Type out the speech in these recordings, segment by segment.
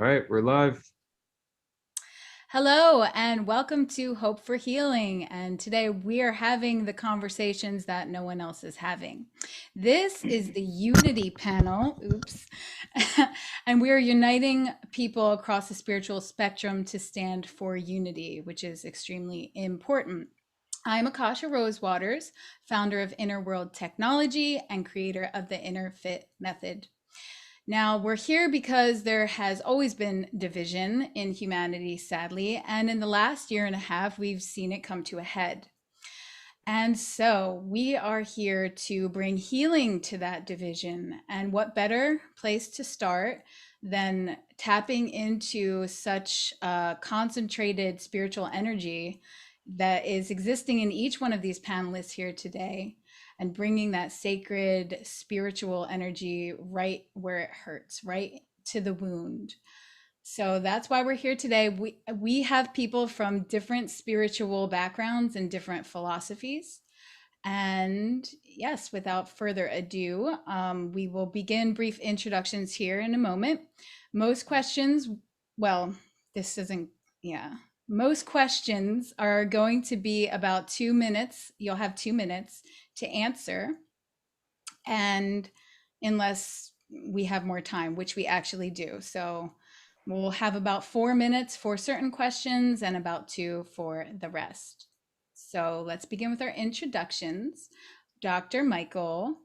All right, we're live. Hello, and welcome to Hope for Healing. And today we are having the conversations that no one else is having. This is the Unity panel. Oops. And we are uniting people across the spiritual spectrum to stand for unity, which is extremely important. I'm Akasha Rosewaters, founder of Inner World Technology and creator of the Inner Fit Method. Now, we're here because there has always been division in humanity, sadly, and in the last year and a half, we've seen it come to a head. And so we are here to bring healing to that division. And what better place to start than tapping into such concentrated spiritual energy that is existing in each one of these panelists here today and bringing that sacred spiritual energy right where it hurts, right to the wound. So that's why we're here today. We have people from different spiritual backgrounds and different philosophies. And yes, without further ado, we will begin brief introductions here in a moment. Most questions, well, this isn't, yeah. Most questions are going to be about 2 minutes. You'll have 2 minutes to answer. And unless we have more time, which we actually do. So we'll have about 4 minutes for certain questions and about two for the rest. So let's begin with our introductions. Dr. Michael,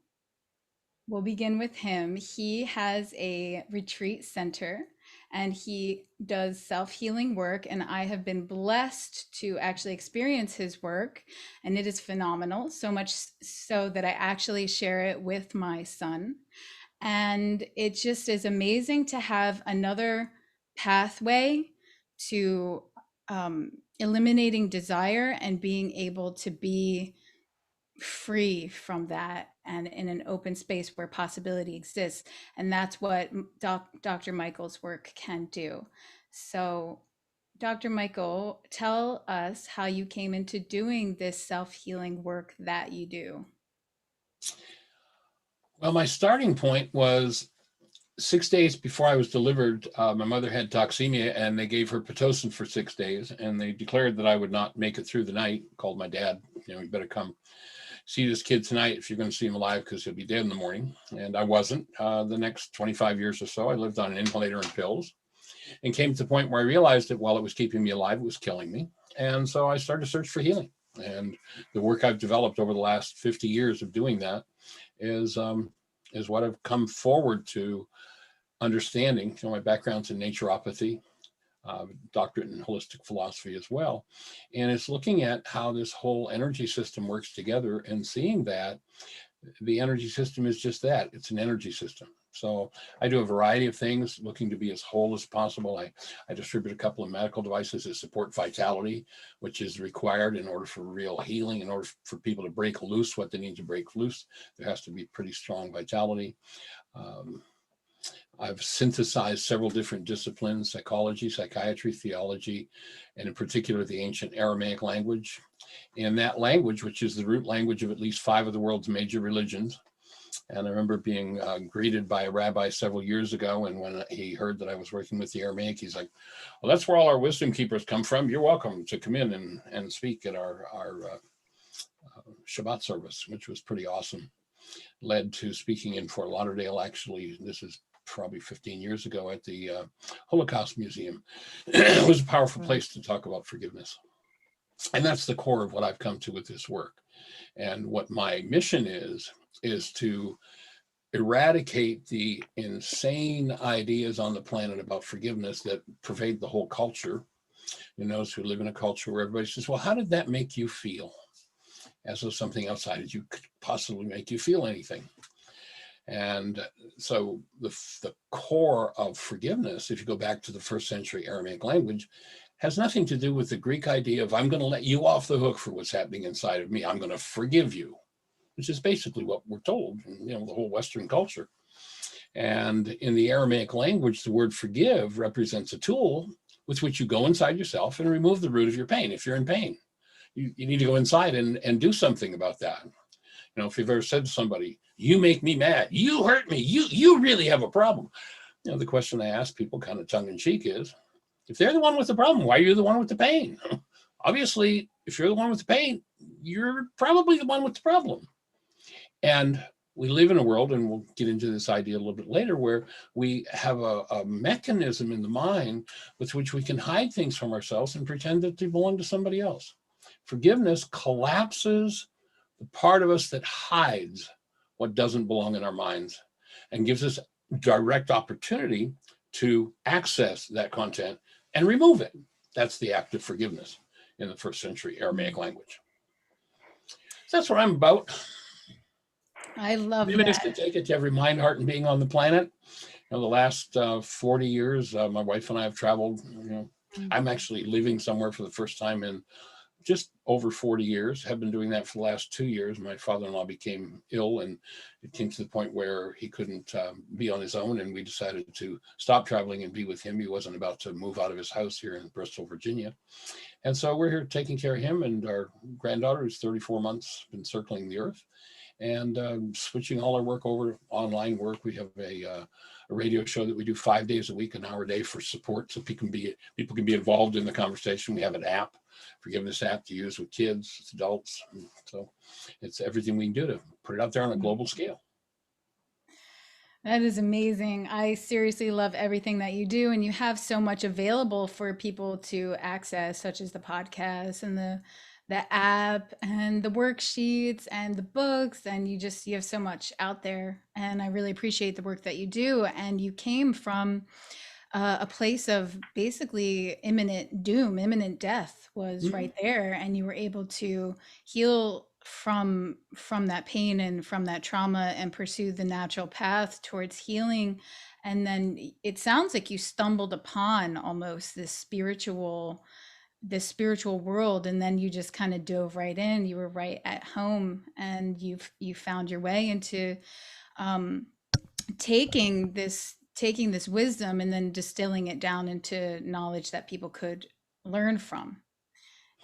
we'll begin with him. He has a retreat center and he does self healing work. And I have been blessed to actually experience his work, and it is phenomenal. So much so that I actually share it with my son. And it just is amazing to have another pathway to eliminating desire and being able to be free from that and in an open space where possibility exists. And that's what Dr. Michael's work can do. So, Dr. Michael, tell us how you came into doing this self healing work that you do. Well, my starting point was 6 days before I was delivered. My mother had toxemia, and they gave her Pitocin for 6 days, and they declared that I would not make it through the night. Called my dad, you better come see this kid tonight if you're going to see him alive, because he'll be dead in the morning. And I wasn't. The next 25 years or so, I lived on an inhalator and pills, and came to the point where I realized that while it was keeping me alive, it was killing me. And so I started to search for healing. And the work I've developed over the last 50 years of doing that is what I've come forward to understanding. My background's in naturopathy, doctorate in holistic philosophy as well. And it's looking at how this whole energy system works together and seeing that the energy system is just that. It's an energy system. So I do a variety of things looking to be as whole as possible. I distribute a couple of medical devices that support vitality, which is required in order for real healing. In order for people to break loose what they need to break loose, there has to be pretty strong vitality. Um, I've synthesized several different disciplines: psychology, psychiatry, theology, and in particular the ancient Aramaic language. And that language, which is the root language of at least 5 of the world's major religions. And I remember being greeted by a rabbi several years ago, and when he heard that I was working with the Aramaic, he's like, "Well, that's where all our wisdom keepers come from. You're welcome to come in and speak at our Shabbat service," which was pretty awesome. Led to speaking in Fort Lauderdale. Actually, this is probably 15 years ago at the Holocaust Museum. It was a powerful place to talk about forgiveness. And that's the core of what I've come to with this work. And what my mission is to eradicate the insane ideas on the planet about forgiveness that pervade the whole culture. Those who live in a culture where everybody says, well, how did that make you feel? As though something outside of you could possibly make you feel anything. And so the core of forgiveness, if you go back to the first century Aramaic language, has nothing to do with the Greek idea of I'm going to let you off the hook for what's happening inside of me. I'm going to forgive you, which is basically what we're told in the whole Western culture. And in the Aramaic language, the word forgive represents a tool with which you go inside yourself and remove the root of your pain. If you're in pain, you need to go inside and do something about that. If you've ever said to somebody, you make me mad, you hurt me, you really have a problem. The question I ask people kind of tongue in cheek is, if they're the one with the problem, why are you the one with the pain? Obviously, if you're the one with the pain, you're probably the one with the problem. And we live in a world, and we'll get into this idea a little bit later, where we have a mechanism in the mind with which we can hide things from ourselves and pretend that they belong to somebody else. Forgiveness collapses the part of us that hides what doesn't belong in our minds and gives us direct opportunity to access that content and remove it. That's the act of forgiveness in the first century Aramaic language. So that's what I'm about. I love Maybe that. just to take it to every mind, heart, and being on the planet. The last 40 years, my wife and I have traveled. I'm actually living somewhere for the first time in just over 40 years. Have been doing that for the last 2 years. My father-in-law became ill, and it came to the point where he couldn't be on his own, and we decided to stop traveling and be with him. He wasn't about to move out of his house here in Bristol, Virginia. And so we're here taking care of him, and our granddaughter, who's 34 months, been circling the earth, and switching all our work over to online work. We have a radio show that we do 5 days a week, an hour a day, for support, so people can be involved in the conversation. We have an app, forgiveness app, to use with kids, with adults. So it's everything we can do to put it out there on a global scale. That is amazing. I seriously love everything that you do, and you have so much available for people to access, such as the podcast and the app and the worksheets and the books, and you have so much out there. And I really appreciate the work that you do. And you came from a place of basically imminent doom, imminent death was right there, and you were able to heal from that pain and from that trauma and pursue the natural path towards healing. And then it sounds like you stumbled upon almost this spiritual world, and then you just kind of dove right in. You were right at home, and you found your way into um, taking this wisdom and then distilling it down into knowledge that people could learn from.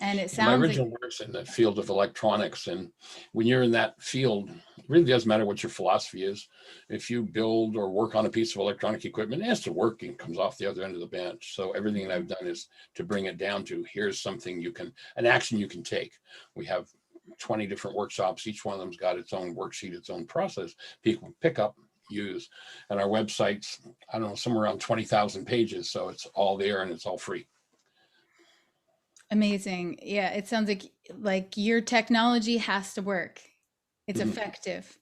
And it My sounds like original work's in the field of electronics. And when you're in that field, it really doesn't matter what your philosophy is. If you build or work on a piece of electronic equipment, it has to work and comes off the other end of the bench. So everything that I've done is to bring it down to, here's something an action you can take. We have 20 different workshops. Each one of them's got its own worksheet, its own process. People pick up, use. And our website's, I don't know, somewhere around 20,000 pages. So it's all there and it's all free. amazing. Yeah, it sounds like your technology has to work. It's Mhm. effective.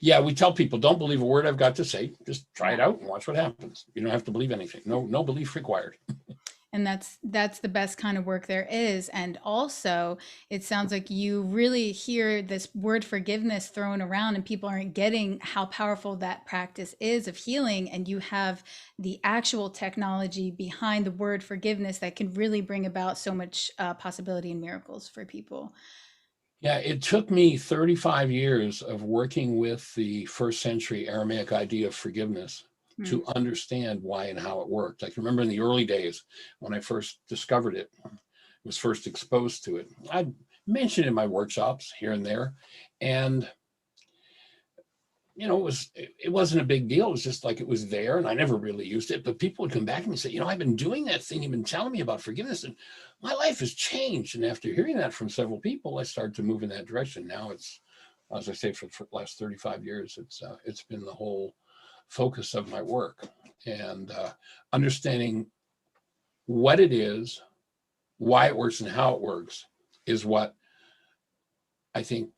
Yeah, we tell people, don't believe a word I've got to say. Just try it out and watch what happens. You don't have to believe anything. No belief required. And that's the best kind of work there is. And also, it sounds like you really hear this word forgiveness thrown around, and people aren't getting how powerful that practice is of healing. And you have the actual technology behind the word forgiveness that can really bring about so much possibility and miracles for people. Yeah, it took me 35 years of working with the first century Aramaic idea of forgiveness Hmm. to understand why and how it worked. I can remember in the early days when I first discovered it, was first exposed to it. I mentioned it in my workshops here and there, and it wasn't a big deal. It was just like it was there, and I never really used it. But people would come back to me and say, I've been doing that thing you've been telling me about forgiveness, and my life has changed. And after hearing that from several people, I started to move in that direction. Now it's, as I say, for the last 35 years, it's been the whole focus of my work, and understanding what it is, why it works, and how it works is what I think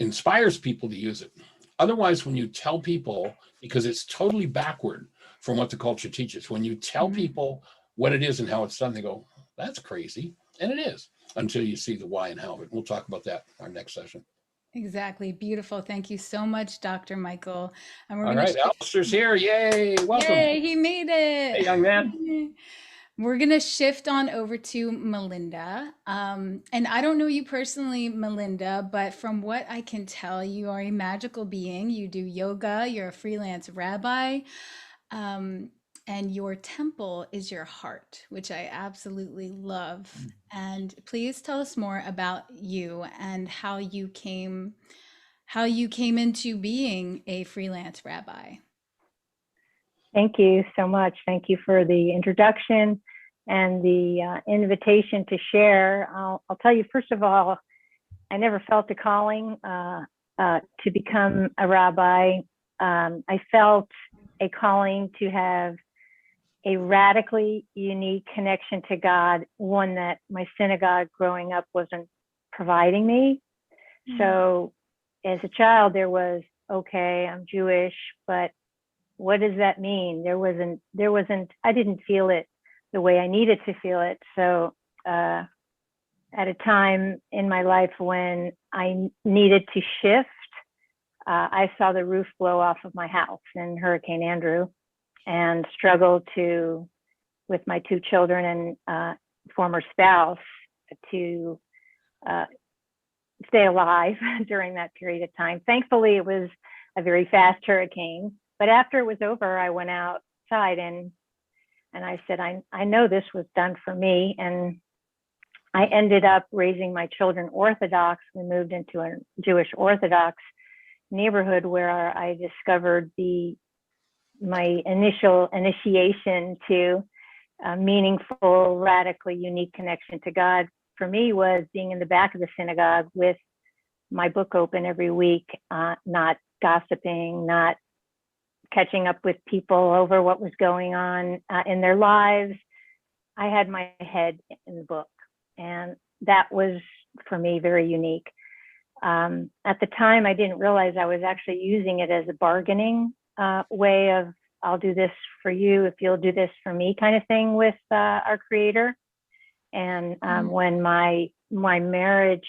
inspires people to use it. Otherwise, when you tell people, because it's totally backward from what the culture teaches, when you tell Mhm. people what it is and how it's done, they go, that's crazy. And it is, until you see the why and how of it. We'll talk about that in our next session. Exactly. Beautiful. Thank you so much, Dr. Michael. And we're All going to right, shift. Alistair's here. Yay, welcome. Yay, he made Hey, it. young man. We're going to shift on over to Melinda. And I don't know you personally, Melinda, but from what I can tell, you are a magical being. You do yoga, you're a freelance rabbi, um, and your temple is your heart, which I absolutely love. And please tell us more about you and how you came into being a freelance rabbi. Thank you so much. Thank you for the introduction and the invitation to share. I'll tell you, first of all, I never felt a calling to become a rabbi. I felt a calling to have a radically unique connection to God, one that my synagogue growing up wasn't providing me. So as a child, there was, okay, I'm Jewish, but what does that mean? I didn't feel it the way I needed to feel it. So at a time in my life when I needed to shift, I saw the roof blow off of my house in Hurricane Andrew and struggled with my two children and former spouse to stay alive during that period of time. Thankfully, it was a very fast hurricane. But after it was over, I went outside and I said, I know this was done for me. And I ended up raising my children Orthodox. We moved into a Jewish Orthodox neighborhood where I discovered my initial initiation to a meaningful, radically unique connection to God. For me, was being in the back of the synagogue with my book open every week, not gossiping, not catching up with people over what was going on in their lives. I had my head in the book, and that was for me very unique. At the time, I didn't realize I was actually using it as a bargaining way of, I'll do this for you if you'll do this for me, kind of thing with our Creator. And when my marriage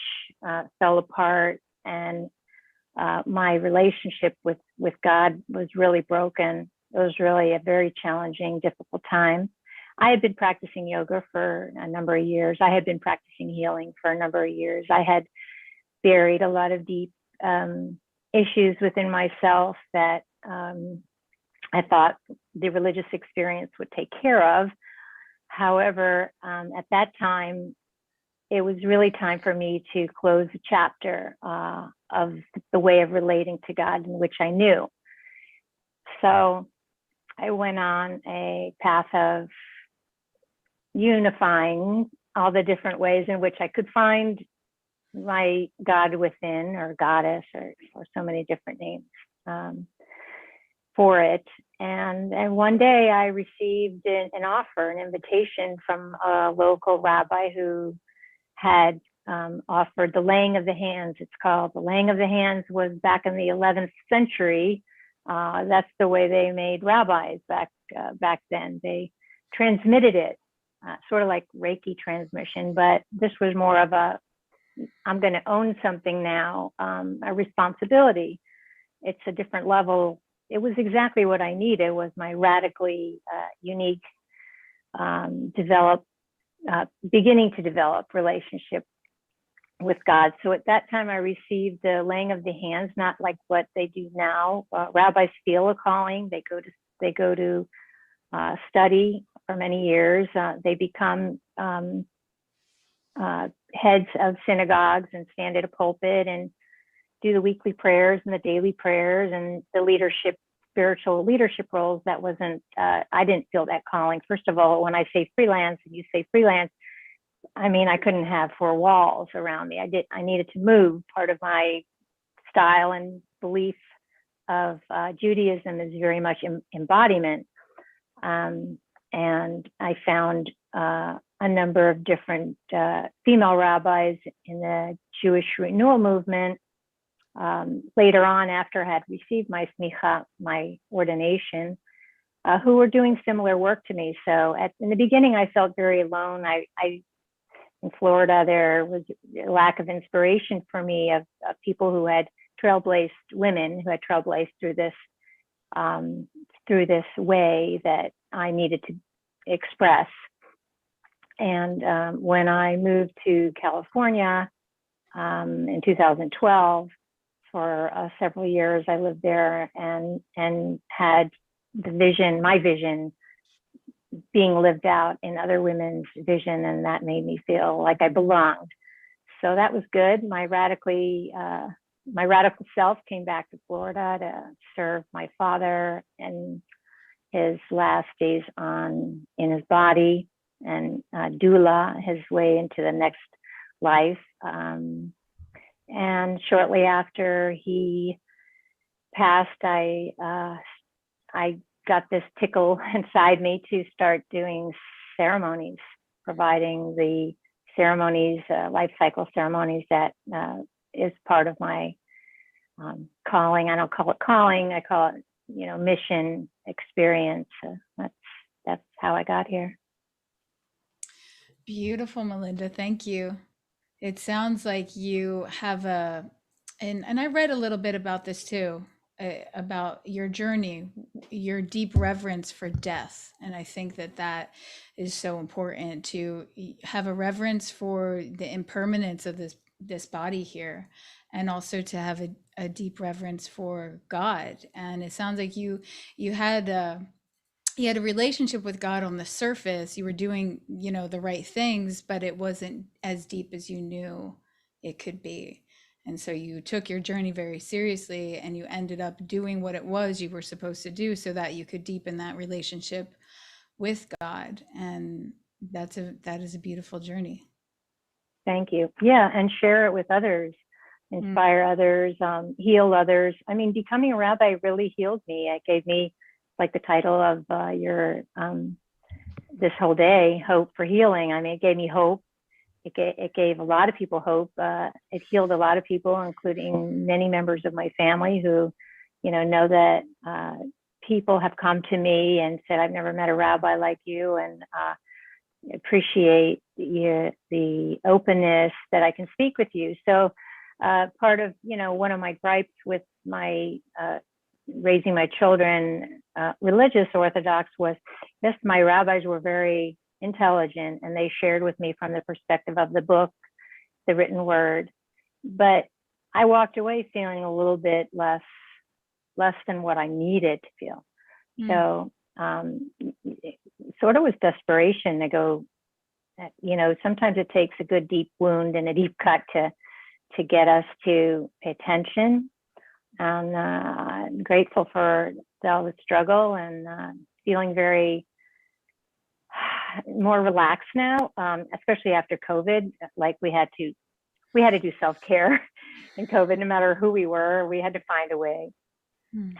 fell apart and my relationship with God was really broken, it was really a very challenging, difficult time. I had been practicing yoga for a number of years. I had been practicing healing for a number of years. I had buried a lot of deep issues within myself that I thought the religious experience would take care of. However, at that time, it was really time for me to close a chapter of the way of relating to God, in which I knew. So I went on a path of unifying all the different ways in which I could find my God within, or goddess, or so many different names for it. And one day I received an offer, an invitation from a local rabbi who had offered the laying of the hands. It's called the laying of the hands. Was back in the 11th century. That's the way they made rabbis back then. They transmitted it, sort of like Reiki transmission, but this was more of I'm going to own something now, a responsibility. It's a different level. It was exactly what I needed, was my radically unique, beginning to develop relationship with God. So at that time, I received the laying of the hands, not like what they do now. Rabbis feel a calling. They go to study for many years. They become heads of synagogues and stand at a pulpit and do the weekly prayers and the daily prayers and the spiritual leadership roles. That wasn't, I didn't feel that calling. First of all, when I say freelance and you say freelance, I mean, I couldn't have four walls around me. I needed to move. Part of my style and belief of Judaism is very much embodiment. And I found a number of different female rabbis in the Jewish renewal movement. Later on, after I had received my smicha, my ordination, who were doing similar work to me. So in the beginning, I felt very alone. In Florida, there was a lack of inspiration for me of people who had women who had trailblazed through this way that I needed to express. And when I moved to California in 2012, for several years, I lived there and had my vision being lived out in other women's vision, and that made me feel like I belonged. So that was good. My radical self came back to Florida to serve my father and his last days on in his body and doula his way into the next life. And shortly after he passed, I got this tickle inside me to start doing ceremonies, providing the ceremonies, life cycle ceremonies that is part of my calling. I don't call it calling. I call it, mission experience. That's how I got here. Beautiful, Melinda. Thank you. It sounds like you have and I read a little bit about this too, about your journey, your deep reverence for death. And I think that that is so important to have a reverence for the impermanence of this body here, and also to have a deep reverence for God. And it sounds like you had a relationship with God on the surface. You were doing, the right things, but it wasn't as deep as you knew it could be. And so you took your journey very seriously, and you ended up doing what it was you were supposed to do so that you could deepen that relationship with God. And that is a beautiful journey. Thank you. Yeah, and share it with others, inspire others, heal others. I mean, becoming a rabbi really healed me. It gave me, like the title of your this whole day, Hope for Healing. I mean, it gave me hope. It gave a lot of people hope. It healed a lot of people, including many members of my family who, know that people have come to me and said, I've never met a rabbi like you, and appreciate the openness that I can speak with you. So part of, one of my gripes with my raising my children religious Orthodox was, yes, my rabbis were very intelligent, and they shared with me from the perspective of the book, the written word. But I walked away feeling a little bit less than what I needed to feel. So it sort of was desperation to go, sometimes it takes a good deep wound and a deep cut to get us to pay attention. And I'm grateful for all the struggle, and feeling very more relaxed now, especially after COVID. Like we had to do self-care in COVID. No matter who we were, we had to find a way.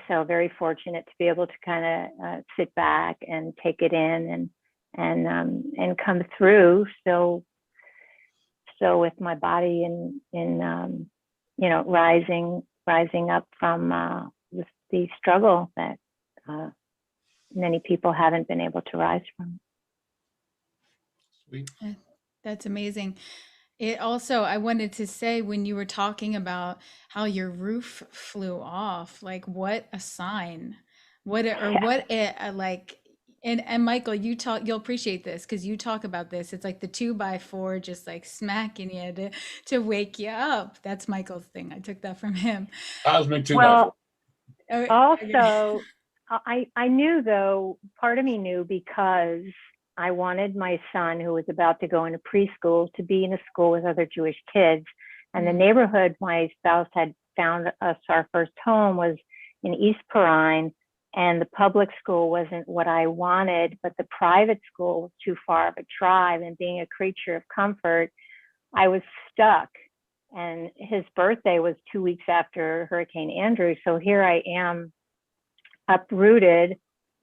So very fortunate to be able to kind of sit back and take it in and come through. So with my body in rising up from the struggle that many people haven't been able to rise from. Sweet. That's amazing. It also, I wanted to say, when you were talking about how your roof flew off, like what a sign, like, and Michael, you'll appreciate this because you talk about this. It's like the 2x4 just like smacking you to wake you up. That's Michael's thing. I took that from him. Cosmic 2x4. Well, Okay. also, I knew, though, part of me knew, because I wanted my son, who was about to go into preschool, to be in a school with other Jewish kids. And the neighborhood my spouse had found us our first home was in East Perrine, and the public school wasn't what I wanted, but the private school was too far of a drive. And being a creature of comfort, I was stuck. And his birthday was 2 weeks after Hurricane Andrew. So here I am, uprooted.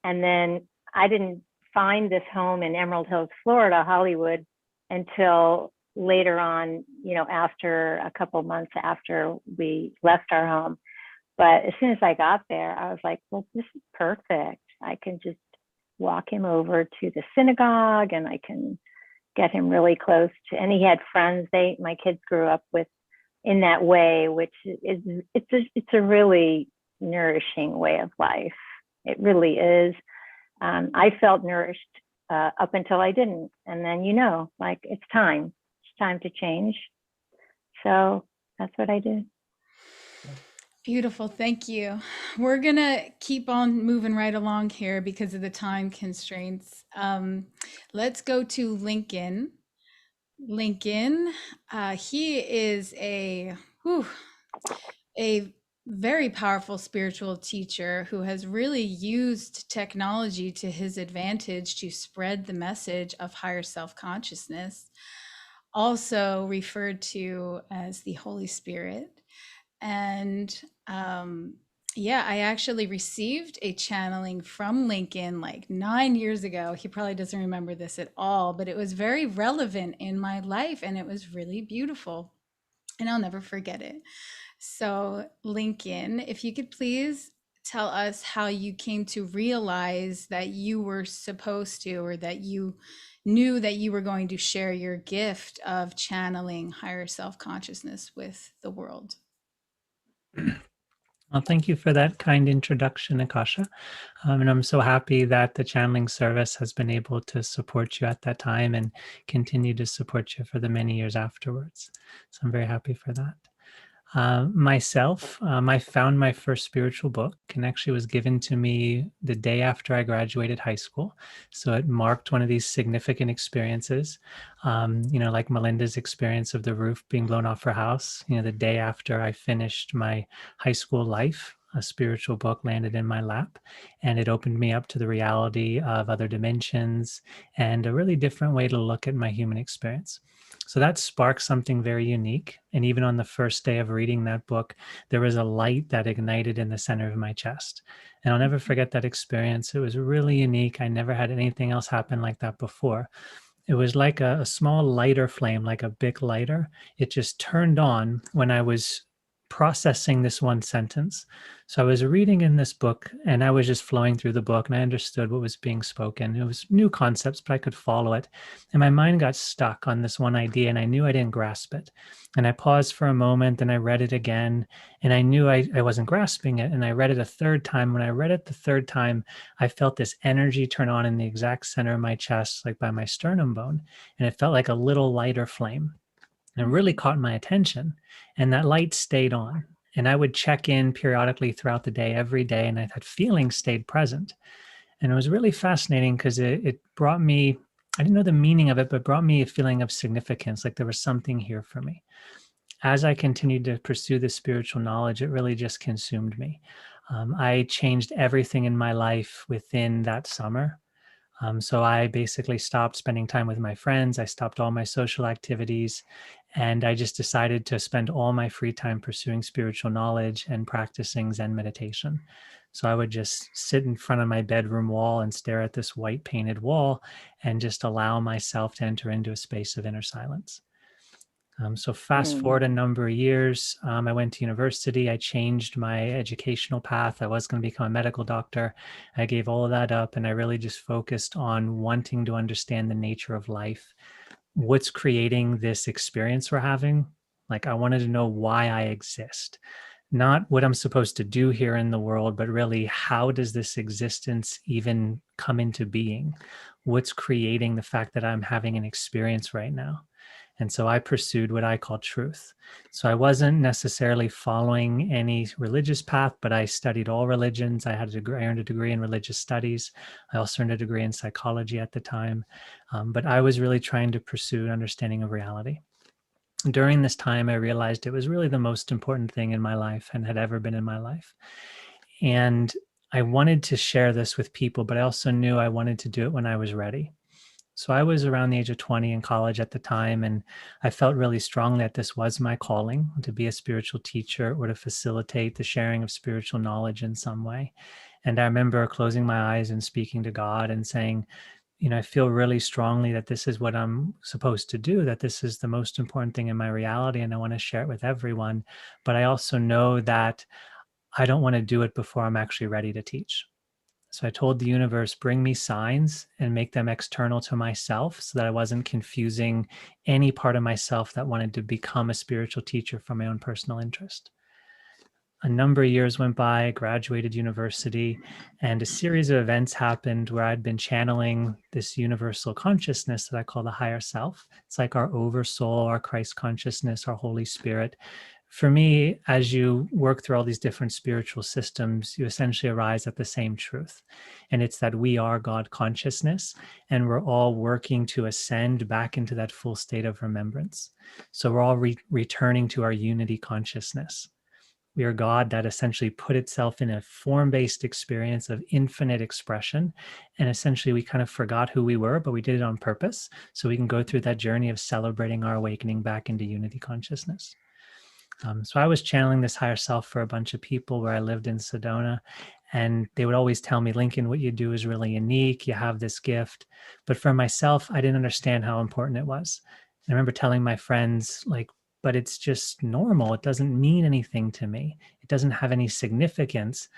And then I didn't find this home in Emerald Hills, Florida, Hollywood, until later on, after a couple months after we left our home. But as soon as I got there, I was like, well, this is perfect. I can just walk him over to the synagogue, and I can get him really close to, and he had friends. My kids grew up with in that way, which is, it's a really nourishing way of life. It really is. I felt nourished up until I didn't. And then, like, it's time to change. So that's what I did. Beautiful. Thank you. We're going to keep on moving right along here because of the time constraints. Let's go to Lincoln. Lincoln, he is a very powerful spiritual teacher who has really used technology to his advantage to spread the message of higher self consciousness, also referred to as the Holy Spirit. And yeah, I actually received a channeling from Lincoln like 9 years ago. He probably doesn't remember this at all, but it was very relevant in my life and it was really beautiful. And I'll never forget it. So, Lincoln, if you could please tell us how you came to realize that you were supposed to, or that you knew that you were going to share your gift of channeling higher self consciousness with the world. Well, thank you for that kind introduction, Akasha. And I'm so happy that the channeling service has been able to support you at that time and continue to support you for the many years afterwards. So I'm very happy for that. Myself, I found my first spiritual book and actually was given to me the day after I graduated high school. So it marked one of these significant experiences, like Melinda's experience of the roof being blown off her house. The day after I finished my high school life, a spiritual book landed in my lap, and it opened me up to the reality of other dimensions and a really different way to look at my human experience. So that sparked something very unique. And even on the first day of reading that book, there was a light that ignited in the center of my chest. And I'll never forget that experience. It was really unique. I never had anything else happen like that before. It was like a small lighter flame, like a big lighter. It just turned on when I was processing this one sentence. So I was reading in this book and I was just flowing through the book and I understood what was being spoken. It was new concepts, but I could follow it. And my mind got stuck on this one idea and I knew I didn't grasp it. And I paused for a moment and I read it again and I knew I wasn't grasping it. And I read it a third time. When I read it the third time, I felt this energy turn on in the exact center of my chest, like by my sternum bone. And it felt like a little lighter flame. And it really caught my attention. And that light stayed on. And I would check in periodically throughout the day, every day, and that feeling stayed present. And it was really fascinating because it brought me, I didn't know the meaning of it, but brought me a feeling of significance, like there was something here for me. As I continued to pursue this spiritual knowledge, it really just consumed me. I changed everything in my life within that summer. So I basically stopped spending time with my friends. I stopped all my social activities. And I just decided to spend all my free time pursuing spiritual knowledge and practicing Zen meditation. So I would just sit in front of my bedroom wall and stare at this white painted wall and just allow myself to enter into a space of inner silence. So fast forward a number of years, I went to university. I changed my educational path. I was going to become a medical doctor. I gave all of that up and I really just focused on wanting to understand the nature of life. What's creating this experience we're having? Like, I wanted to know why I exist, not what I'm supposed to do here in the world, but really, how does this existence even come into being? What's creating the fact that I'm having an experience right now? And so I pursued what I call truth. So I wasn't necessarily following any religious path, but I studied all religions. I earned a degree in religious studies. I also earned a degree in psychology at the time. But I was really trying to pursue an understanding of reality. During this time, I realized it was really the most important thing in my life and had ever been in my life. And I wanted to share this with people, but I also knew I wanted to do it when I was ready. So I was around the age of 20 in college at the time, and I felt really strongly that this was my calling, to be a spiritual teacher or to facilitate the sharing of spiritual knowledge in some way. And I remember closing my eyes and speaking to God and saying, I feel really strongly that this is what I'm supposed to do, that this is the most important thing in my reality, and I want to share it with everyone. But I also know that I don't want to do it before I'm actually ready to teach. So I told the universe, bring me signs and make them external to myself so that I wasn't confusing any part of myself that wanted to become a spiritual teacher for my own personal interest. A number of years went by, I graduated university, and a series of events happened where I'd been channeling this universal consciousness that I call the higher self. It's like our oversoul, our Christ consciousness, our Holy Spirit. For me, as you work through all these different spiritual systems, you essentially arise at the same truth. And it's that we are God consciousness, and we're all working to ascend back into that full state of remembrance. So we're all returning to our unity consciousness. We are God that essentially put itself in a form-based experience of infinite expression. And essentially we kind of forgot who we were, but we did it on purpose. So we can go through that journey of celebrating our awakening back into unity consciousness. So I was channeling this higher self for a bunch of people where I lived in Sedona. And they would always tell me, Lincoln, what you do is really unique. You have this gift. But for myself, I didn't understand how important it was. And I remember telling my friends, like, but it's just normal. It doesn't mean anything to me. It doesn't have any significance.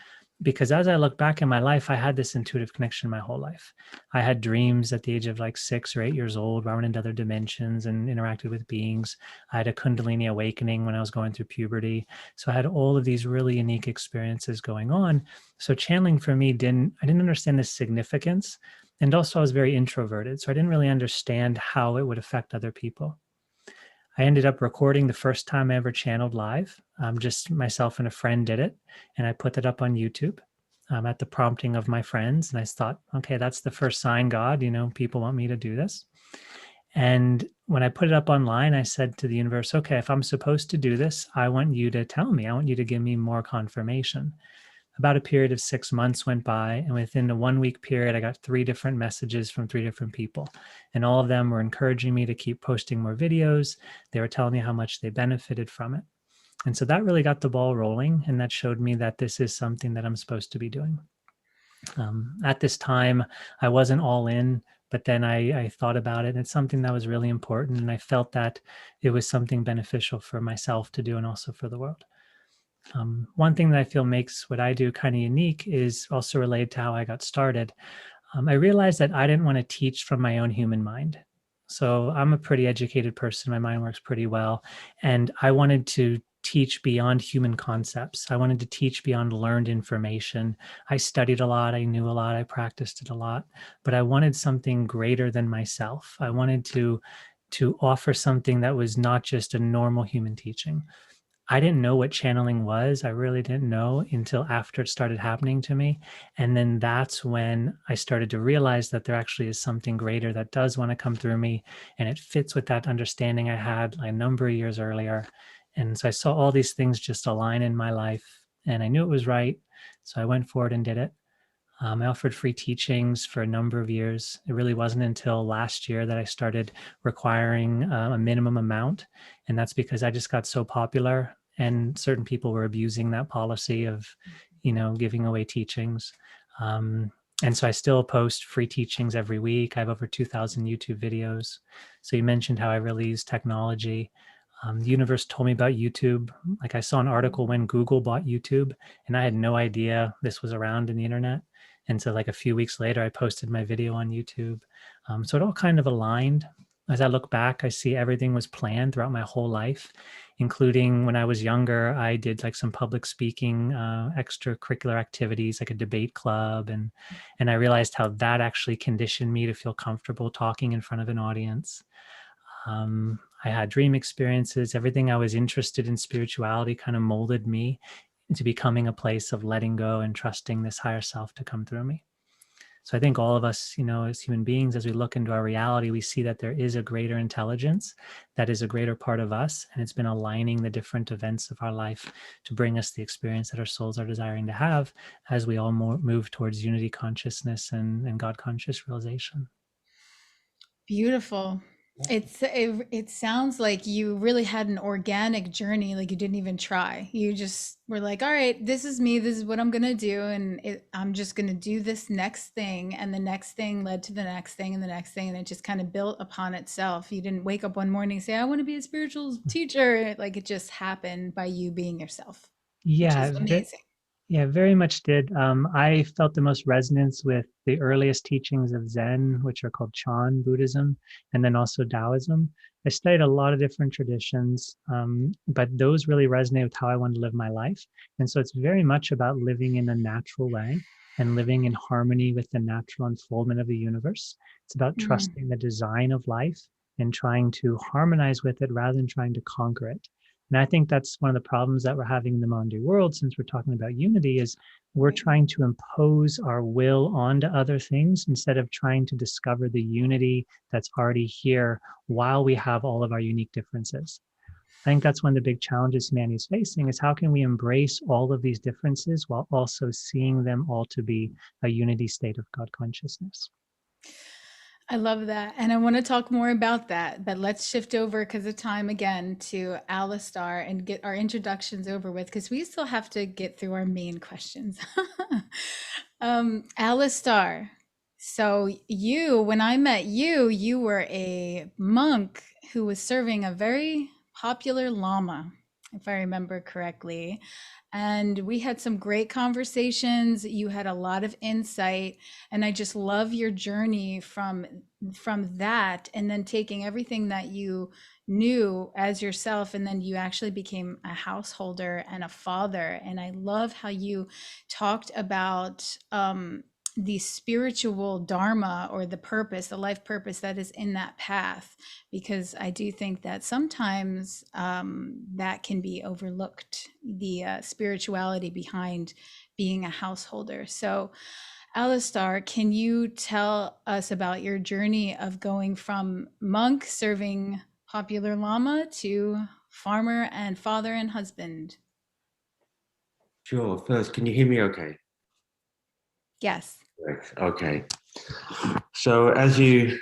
Because as I look back in my life, I had this intuitive connection my whole life. I had dreams at the age of like 6 or 8 years old where I went into other dimensions and interacted with beings. I had a Kundalini awakening when I was going through puberty. So I had all of these really unique experiences going on. So channeling for me I didn't understand the significance. And also I was very introverted. So I didn't really understand how it would affect other people. I ended up recording the first time I ever channeled live. Just myself and a friend did it. And I put that up on YouTube at the prompting of my friends. And I thought, okay, that's the first sign, God, people want me to do this. And when I put it up online, I said to the universe, okay, if I'm supposed to do this, I want you to tell me. I want you to give me more confirmation. About a period of 6 months went by, and within a 1 week period, I got 3 different messages from 3 different people. And all of them were encouraging me to keep posting more videos. They were telling me how much they benefited from it. And so that really got the ball rolling. And that showed me that this is something that I'm supposed to be doing. At this time, I wasn't all in, but then I thought about it. And it's something that was really important. And I felt that it was something beneficial for myself to do and also for the world. One thing that I feel makes what I do kind of unique is also related to how I got started. I realized that I didn't want to teach from my own human mind. So I'm a pretty educated person. My mind works pretty well. And I wanted to teach beyond human concepts. I wanted to teach beyond learned information. I studied a lot. I knew a lot. I practiced it a lot. But I wanted something greater than myself. I wanted to offer something that was not just a normal human teaching. I didn't know what channeling was. I really didn't know until after it started happening to me. And then that's when I started to realize that there actually is something greater that does want to come through me. And it fits with that understanding I had a number of years earlier. And so I saw all these things just align in my life and I knew it was right. So I went forward and did it. I offered free teachings for a number of years. It really wasn't until last year that I started requiring a minimum amount. And that's because I just got so popular and certain people were abusing that policy of, giving away teachings. And so I still post free teachings every week. I have over 2,000 YouTube videos. So you mentioned how I really use technology. The universe told me about YouTube. Like I saw an article when Google bought YouTube and I had no idea this was around in the internet. And so like a few weeks later, I posted my video on YouTube. So it all kind of aligned. As I look back, I see everything was planned throughout my whole life, including when I was younger, I did like some public speaking, extracurricular activities, like a debate club. And I realized how that actually conditioned me to feel comfortable talking in front of an audience. I had dream experiences. Everything I was interested in spirituality kind of molded me into becoming a place of letting go and trusting this higher self to come through me. So I think all of us, as human beings, as we look into our reality, we see that there is a greater intelligence that is a greater part of us. And it's been aligning the different events of our life to bring us the experience that our souls are desiring to have as we all move towards unity consciousness and God conscious realization. Beautiful. It sounds like you really had an organic journey, like you didn't even try. You just were like, all right, this is me, this is what I'm gonna do, and I'm just gonna do this next thing, and the next thing led to the next thing and the next thing, and it just kind of built upon itself. You didn't wake up one morning and say, I want to be a spiritual teacher. Like it just happened by you being yourself, which is amazing. Yeah, very much did. I felt the most resonance with the earliest teachings of Zen, which are called Chan Buddhism, and then also Taoism. I studied a lot of different traditions, but those really resonate with how I want to live my life. And so it's very much about living in a natural way and living in harmony with the natural unfoldment of the universe. It's about trusting the design of life and trying to harmonize with it rather than trying to conquer it. And I think that's one of the problems that we're having in the modern day world, since we're talking about unity, is we're trying to impose our will onto other things instead of trying to discover the unity that's already here while we have all of our unique differences. I think that's one of the big challenges humanity is facing is how can we embrace all of these differences while also seeing them all to be a unity state of God consciousness. I love that. And I want to talk more about that. But let's shift over because of time again to Alistar and get our introductions over with because we still have to get through our main questions. Alistar, so when I met you, you were a monk who was serving a very popular lama, if I remember correctly. And we had some great conversations. You had a lot of insight, and I just love your journey from that, and then taking everything that you knew as yourself, and then you actually became a householder and a father. And I love how you talked about the spiritual dharma or the purpose, the life purpose that is in that path, because I do think that sometimes that can be overlooked, the spirituality behind being a householder. So, Alistar, can you tell us about your journey of going from monk serving popular lama to farmer and father and husband? Sure. First, can you hear me okay? Yes. Correct. Okay. So as you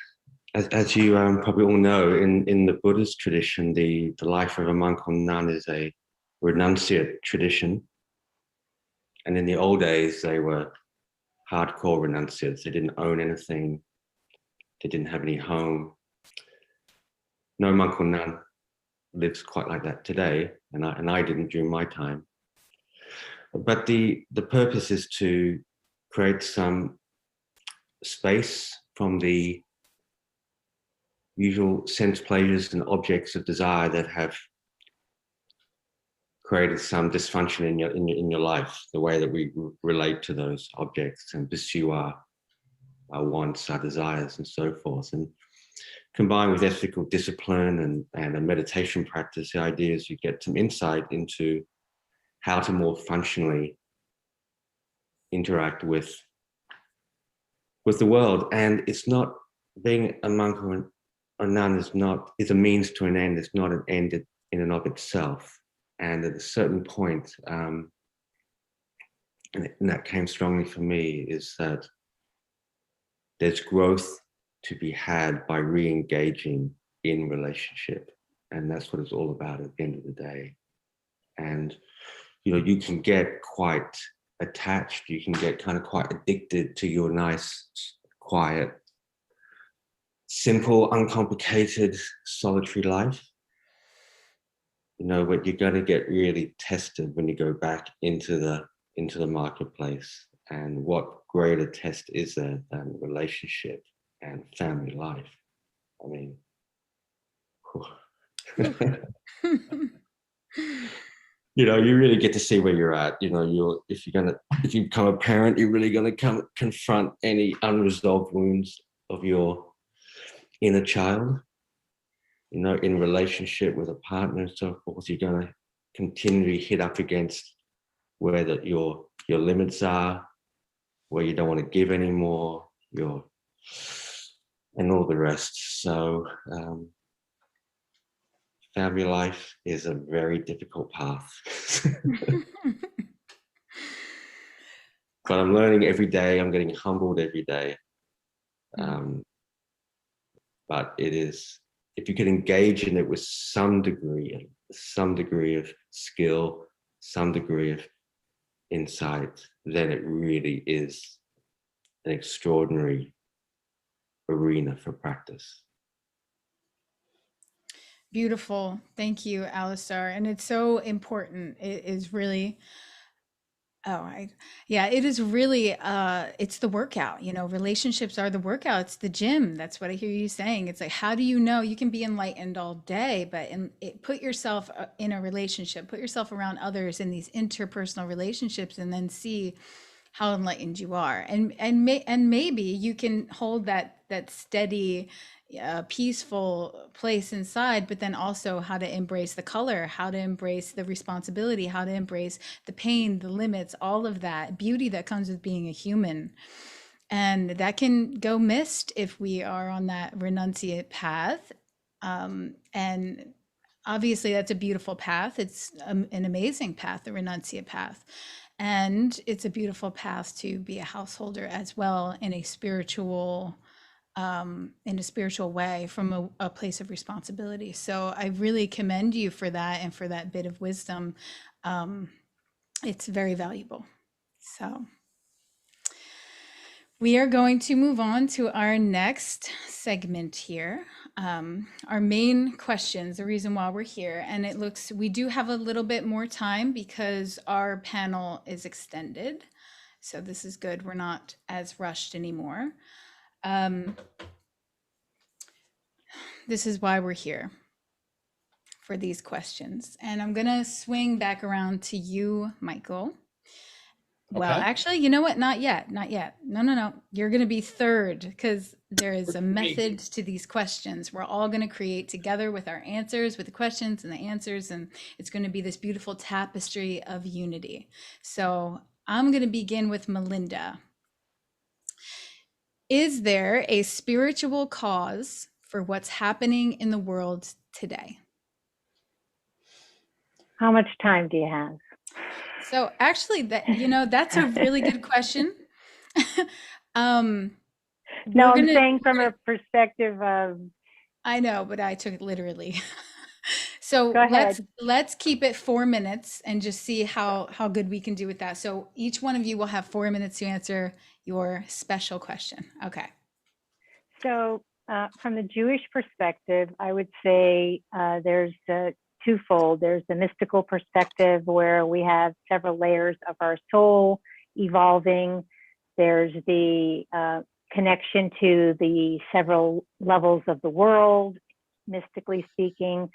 probably all know, in the Buddhist tradition, the life of a monk or nun is a renunciate tradition. And in the old days, they were hardcore renunciates. They didn't own anything. They didn't have any home. No monk or nun lives quite like that today, and I didn't during my time. But the purpose is to create some space from the usual sense pleasures and objects of desire that have created some dysfunction in your life, the way that we relate to those objects and pursue our wants, our desires, and so forth. And combined with ethical discipline and a meditation practice, the idea is you get some insight into how to more functionally interact with the world. And it's not, being a monk or a nun is a means to an end. It's not an end in and of itself. And at a certain point, and that came strongly for me, is that there's growth to be had by re-engaging in relationship. And that's what it's all about at the end of the day. And, you can get quite attached. You can get kind of quite addicted to your nice, quiet, simple, uncomplicated, solitary life. But you're going to get really tested when you go back into the marketplace. And what greater test is there than relationship and family life? I mean, you really get to see where you're at. If you become a parent, you're really going to confront any unresolved wounds of your inner child. In relationship with a partner and so forth, you're going to continually hit up against where your limits are, where you don't want to give anymore, and all the rest. So family life is a very difficult path. But I'm learning every day. I'm getting humbled every day. But it is, if you can engage in it with some degree of skill, some degree of insight, then it really is an extraordinary arena for practice. Beautiful. Thank you, Alistar. And it's so important. It is really, it is really, it's the workout, relationships are the workout. It's the gym. That's what I hear you saying. It's like, how do you know you can be enlightened all day, but put yourself in a relationship, put yourself around others in these interpersonal relationships, and then see how enlightened you are. And maybe you can hold that steady, peaceful place inside, but then also how to embrace the color, how to embrace the responsibility, how to embrace the pain, the limits, all of that beauty that comes with being a human. And that can go missed if we are on that renunciate path. And obviously that's a beautiful path. It's an amazing path, the renunciate path. And it's a beautiful path to be a householder as well in a spiritual way from a place of responsibility. So I really commend you for that and for that bit of wisdom. It's very valuable. So we are going to move on to our next segment here. Our main questions, the reason why we're here, and we do have a little bit more time because our panel is extended. So this is good. We're not as rushed anymore. This is why we're here for these questions. And I'm going to swing back around to you, Michael. Well, Okay. actually, you know what? Not yet. Not yet. No. You're going to be third because there is a method to these questions. We're all going to create together with our answers, with the questions and the answers, and it's going to be this beautiful tapestry of unity. So I'm going to begin with Melinda. Is there a spiritual cause for what's happening in the world today? How much time do you have? So actually that's a really good question. No, I'm saying from a perspective of. I know, but I took it literally. So Go ahead. let's keep it 4 minutes and just see how good we can do with that. So each one of you will have 4 minutes to answer your special question. Okay. So from the Jewish perspective, I would say there's twofold. There's the mystical perspective where we have several layers of our soul evolving. There's the connection to the several levels of the world, mystically speaking.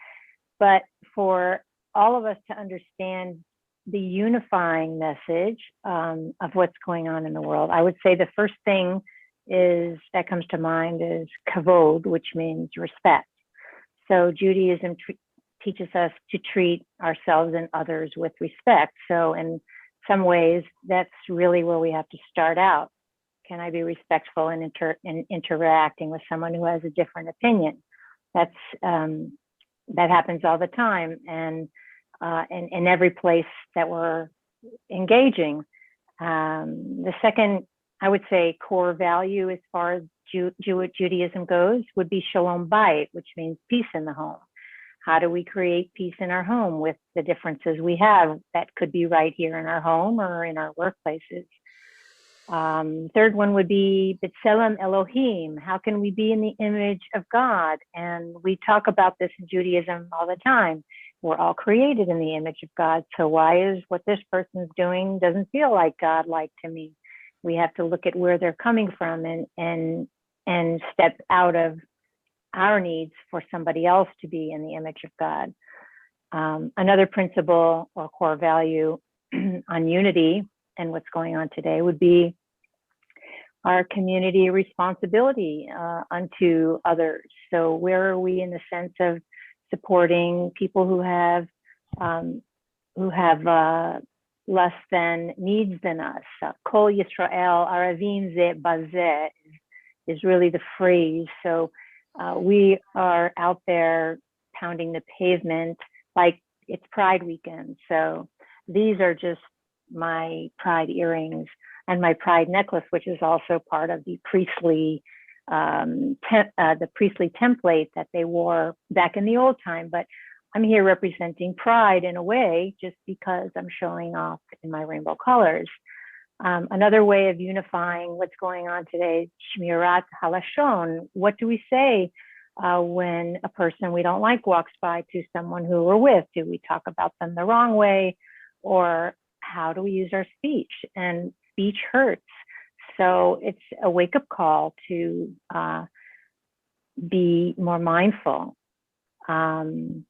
But for all of us to understand the unifying message of what's going on in the world, I would say the first thing that comes to mind is kavod, which means respect. So Judaism teaches us to treat ourselves and others with respect. So in some ways, that's really where we have to start out. Can I be respectful in interacting with someone who has a different opinion? That happens all the time, and in every place that we're engaging. The second, I would say, core value as far as Judaism goes would be shalom bayit, which means peace in the home. How do we create peace in our home with the differences we have that could be right here in our home or in our workplaces? Third one would be B'Tselem Elohim. How can we be in the image of God? And we talk about this in Judaism all the time. We're all created in the image of God. So why is what this person's doing doesn't feel like God-like to me? We have to look at where they're coming from and step out of our needs for somebody else to be in the image of God. Another principle or core value on unity and what's going on today would be our community responsibility unto others. So where are we in the sense of supporting people who have less than needs than us? Kol Yisrael Aravim Ze Bazeh is really the phrase. So we are out there pounding the pavement like it's Pride weekend. So these are just my pride earrings and my pride necklace, which is also part of the priestly template that they wore back in the old time. But I'm here representing pride in a way, just because I'm showing off in my rainbow colors. Another way of unifying what's going on today, Shmirat Halashon. What do we say when a person we don't like walks by to someone who we're with? Do we talk about them the wrong way? Or how do we use our speech? And speech hurts. So it's a wake-up call to be more mindful. Love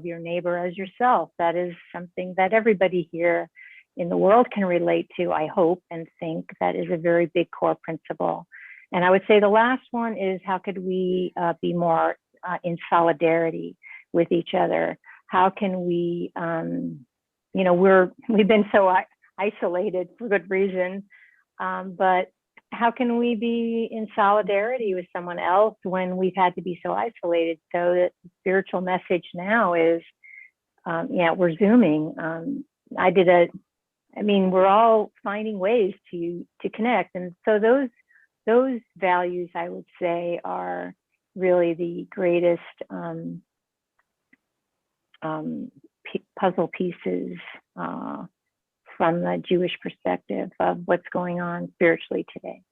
your neighbor as yourself. That is something that everybody here in the world can relate to, I hope, and think that is a very big core principle. And I would say the last one is, how could we be more in solidarity with each other? How can we, we've been so isolated for good reason, but how can we be in solidarity with someone else when we've had to be so isolated? So the spiritual message now is, yeah, we're Zooming. We're all finding ways to connect. And so those values, I would say, are really the greatest puzzle pieces from the Jewish perspective of what's going on spiritually today.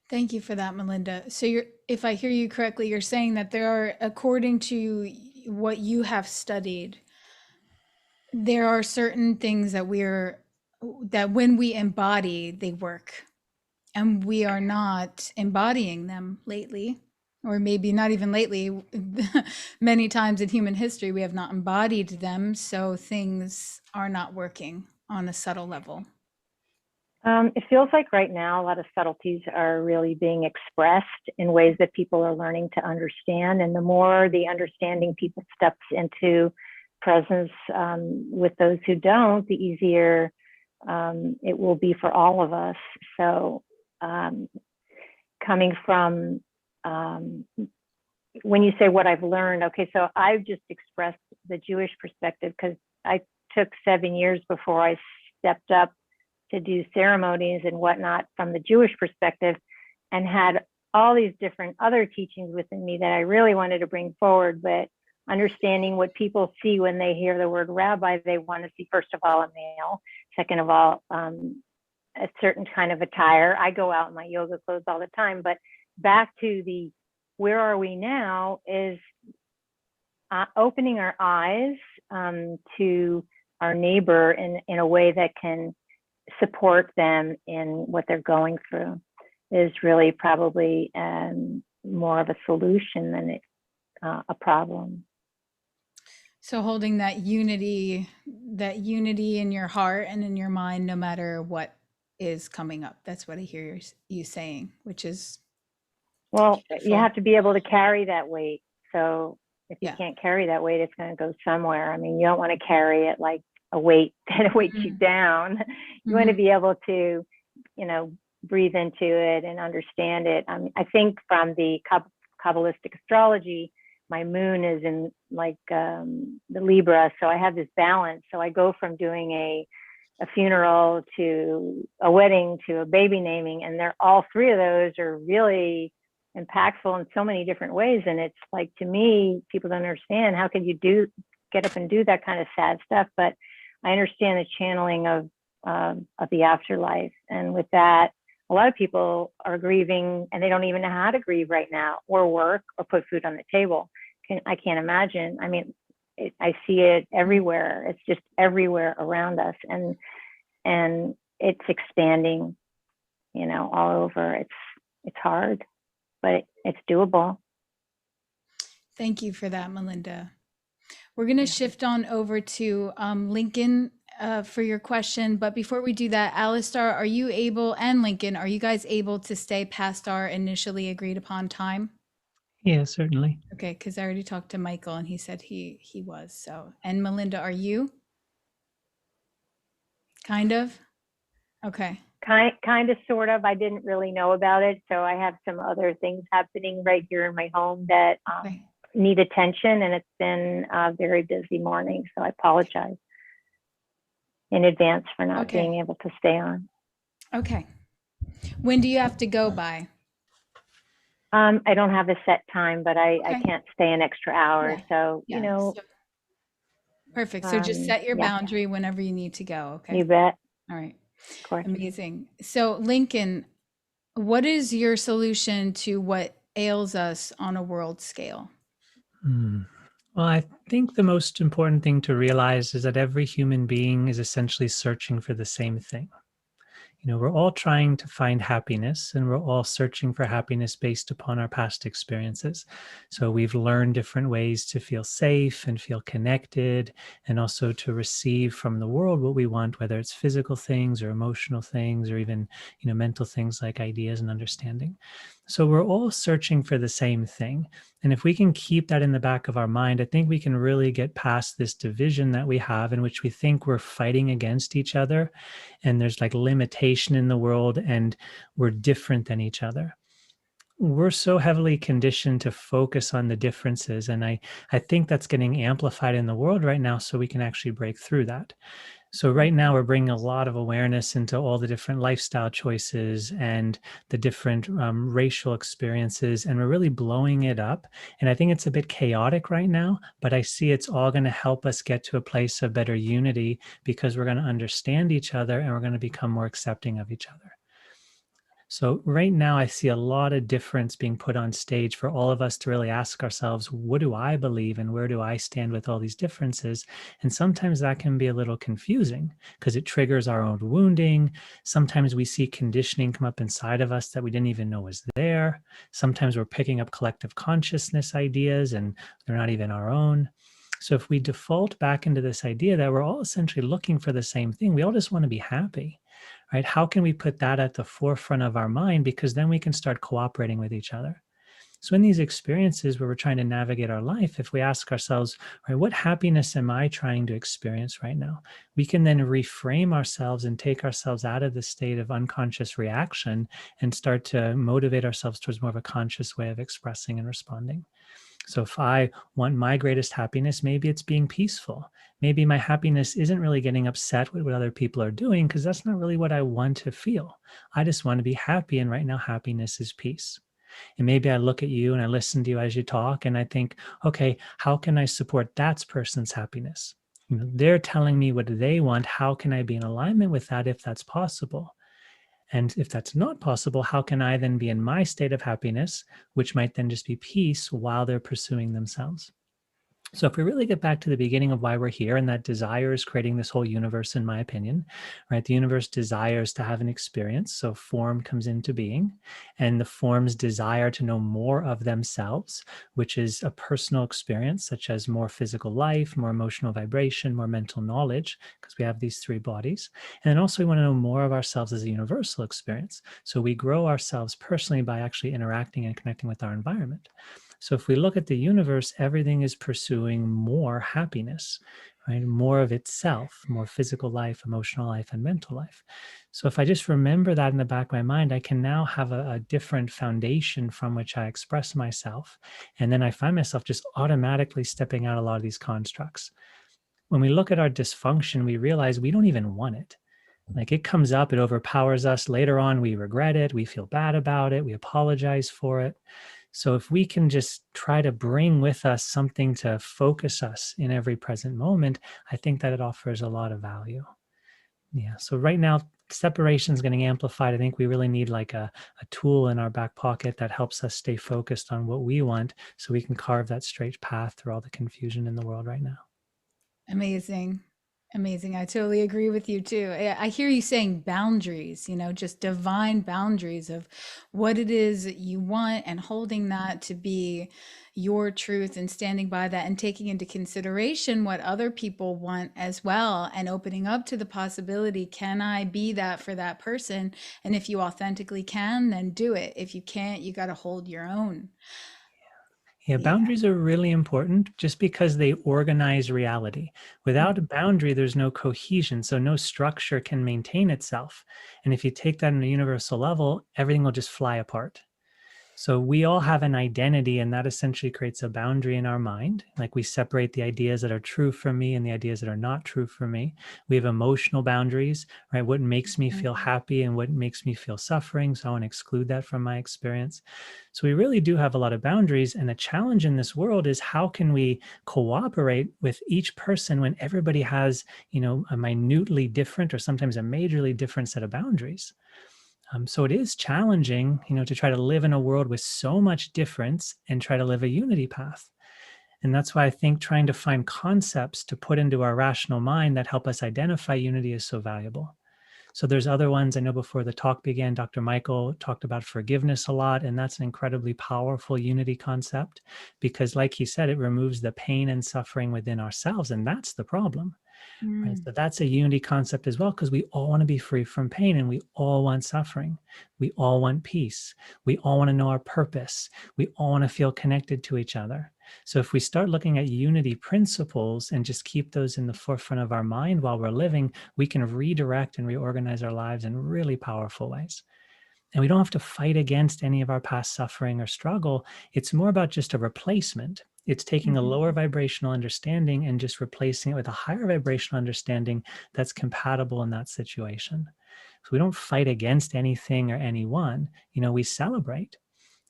Thank you for that, Melinda. So if I hear you correctly, you're saying that there are, according to what you have studied, there are certain things that when we embody, they work, and we are not embodying them lately, or maybe not even lately. Many times in human history, we have not embodied them, so things are not working on a subtle level. It feels like right now a lot of subtleties are really being expressed in ways that people are learning to understand. And the more the understanding people steps into presence with those who don't, the easier it will be for all of us. So coming from, when you say what I've learned, okay, so I've just expressed the Jewish perspective because I took 7 years before I stepped up to do ceremonies and whatnot from the Jewish perspective, and had all these different other teachings within me that I really wanted to bring forward. But understanding what people see when they hear the word rabbi, they want to see, first of all, a male, second of all, a certain kind of attire. I go out in my yoga clothes all the time, but back to the where are we now is opening our eyes to our neighbor in a way that can support them in what they're going through is really probably more of a solution than a problem. So holding that unity in your heart and in your mind, no matter what is coming up. That's what I hear you saying, which is well, beautiful. You have to be able to carry that weight. So if you can't carry that weight, it's going to go somewhere. I mean, you don't want to carry it like a weight that weights you down. You want to be able to, breathe into it and understand it. I think from the Kabbalistic astrology, my moon is in the Libra, so I have this balance. So I go from doing a funeral to a wedding to a baby naming, and they're all three of those are really impactful in so many different ways. And it's like, to me, people don't understand, how can you get up and do that kind of sad stuff? But I understand the channeling of the afterlife, and with that, a lot of people are grieving and they don't even know how to grieve right now, or work, or put food on the table. I can't imagine. I mean, I see it everywhere. It's just everywhere around us, and it's expanding, all over. It's hard, but it's doable. Thank you for that, Melinda. We're going to shift on over to Lincoln for your question. But before we do that, Alistar, are you able, and Lincoln, are you guys able to stay past our initially agreed upon time? Yeah, certainly. Okay, because I already talked to Michael and he said he was. So, and Melinda, are you? Kind of? Okay. Kind of, sort of. I didn't really know about it, so I have some other things happening right here in my home that need attention, and it's been a very busy morning, so I apologize in advance for not being able to stay on. Okay. When do you have to go by? I don't have a set time, but I can't stay an extra hour. So, Perfect. So just set your boundary whenever you need to go. Okay. You bet. All right. Of course. Amazing. So Lincoln, what is your solution to what ails us on a world scale? Well, I think the most important thing to realize is that every human being is essentially searching for the same thing. We're all trying to find happiness, and we're all searching for happiness based upon our past experiences. So we've learned different ways to feel safe and feel connected, and also to receive from the world what we want, whether it's physical things or emotional things, or even, mental things like ideas and understanding. So we're all searching for the same thing. And if we can keep that in the back of our mind, I think we can really get past this division that we have, in which we think we're fighting against each other, and there's like limitations limitation in the world and we're different than each other. We're so heavily conditioned to focus on the differences. And I think that's getting amplified in the world right now, so we can actually break through that. So right now we're bringing a lot of awareness into all the different lifestyle choices and the different racial experiences, and we're really blowing it up. And I think it's a bit chaotic right now, but I see it's all going to help us get to a place of better unity, because we're going to understand each other and we're going to become more accepting of each other. So right now, I see a lot of difference being put on stage for all of us to really ask ourselves, what do I believe and where do I stand with all these differences? And sometimes that can be a little confusing because it triggers our own wounding. Sometimes we see conditioning come up inside of us that we didn't even know was there. Sometimes we're picking up collective consciousness ideas and they're not even our own. So if we default back into this idea that we're all essentially looking for the same thing, we all just want to be happy. Right? How can we put that at the forefront of our mind? Because then we can start cooperating with each other. So in these experiences where we're trying to navigate our life, if we ask ourselves, right, what happiness am I trying to experience right now? We can then reframe ourselves and take ourselves out of the state of unconscious reaction and start to motivate ourselves towards more of a conscious way of expressing and responding. So if I want my greatest happiness, maybe it's being peaceful. Maybe my happiness isn't really getting upset with what other people are doing, because that's not really what I want to feel. I just want to be happy. And right now, happiness is peace. And maybe I look at you and I listen to you as you talk and I think, okay, how can I support that person's happiness? You know, they're telling me what they want. How can I be in alignment with that if that's possible? And if that's not possible, how can I then be in my state of happiness, which might then just be peace while they're pursuing themselves? So if we really get back to the beginning of why we're here, and that desire is creating this whole universe, in my opinion, right? The universe desires to have an experience. So form comes into being, and the forms desire to know more of themselves, which is a personal experience, such as more physical life, more emotional vibration, more mental knowledge, because we have these three bodies. And then also we want to know more of ourselves as a universal experience. So we grow ourselves personally by actually interacting and connecting with our environment. So if we look at the universe, everything is pursuing more happiness, right? More of itself, more physical life, emotional life, and mental life. So if I just remember that in the back of my mind, I can now have a different foundation from which I express myself. And then I find myself just automatically stepping out a lot of these constructs. When we look at our dysfunction, we realize we don't even want it. Like it comes up, it overpowers us. Later on, we regret it. We feel bad about it. We apologize for it. So if we can just try to bring with us something to focus us in every present moment, I think that it offers a lot of value. Yeah. So right now, separation is getting amplified. I think we really need like a tool in our back pocket that helps us stay focused on what we want so we can carve that straight path through all the confusion in the world right now. Amazing. Amazing. I totally agree with you too. I hear you saying boundaries, just divine boundaries of what it is that you want and holding that to be your truth and standing by that and taking into consideration what other people want as well and opening up to the possibility, can I be that for that person? And if you authentically can, then do it. If you can't, you got to hold your own. Yeah, boundaries are really important just because they organize reality. Without a boundary, there's no cohesion, so no structure can maintain itself. And if you take that on a universal level, everything will just fly apart. So we all have an identity, and that essentially creates a boundary in our mind. Like we separate the ideas that are true for me and the ideas that are not true for me. We have emotional boundaries, right? What makes me feel happy and what makes me feel suffering. So I want to exclude that from my experience. So we really do have a lot of boundaries. And the challenge in this world is how can we cooperate with each person when everybody has, a minutely different or sometimes a majorly different set of boundaries. So it is challenging, to try to live in a world with so much difference and try to live a unity path. And that's why I think trying to find concepts to put into our rational mind that help us identify unity is so valuable. So there's other ones. I know before the talk began, Dr. Michael talked about forgiveness a lot, and that's an incredibly powerful unity concept because like he said, it removes the pain and suffering within ourselves. And that's the problem. Right? Mm. So that's a unity concept as well, because we all want to be free from pain and we all want suffering. We all want peace. We all want to know our purpose. We all want to feel connected to each other. So if we start looking at unity principles and just keep those in the forefront of our mind while we're living, we can redirect and reorganize our lives in really powerful ways. And we don't have to fight against any of our past suffering or struggle. It's more about just a replacement. It's taking a Mhm. lower vibrational understanding and just replacing it with a higher vibrational understanding that's compatible in that situation. So we don't fight against anything or anyone. We celebrate.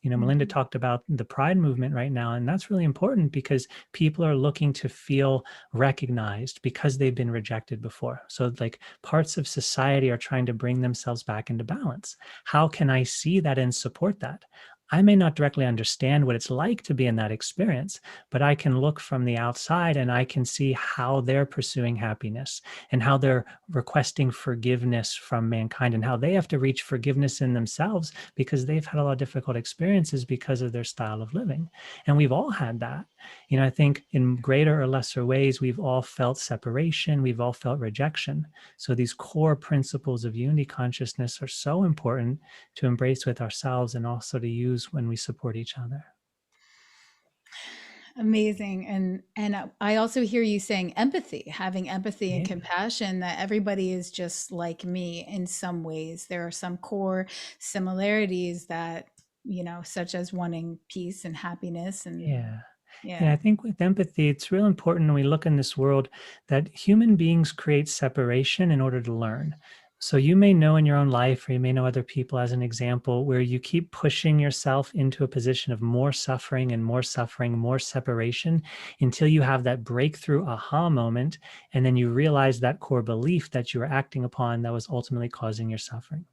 Melinda Mhm. talked about the pride movement right now, and that's really important because people are looking to feel recognized because they've been rejected before. So, like, parts of society are trying to bring themselves back into balance. How can I see that and support that? I may not directly understand what it's like to be in that experience, but I can look from the outside and I can see how they're pursuing happiness and how they're requesting forgiveness from mankind and how they have to reach forgiveness in themselves because they've had a lot of difficult experiences because of their style of living. And we've all had that. I think in greater or lesser ways, we've all felt separation, we've all felt rejection. So these core principles of unity consciousness are so important to embrace with ourselves and also to use when we support each other. Amazing. And I also hear you saying empathy, having empathy and Yeah. compassion, that everybody is just like me in some ways. There are some core similarities that, such as wanting peace and happiness and Yeah. Yeah, yeah. I think with empathy, it's real important when we look in this world that human beings create separation in order to learn. So you may know in your own life, or you may know other people as an example, where you keep pushing yourself into a position of more suffering and more separation until you have that breakthrough aha moment. And then you realize that core belief that you were acting upon that was ultimately causing your suffering.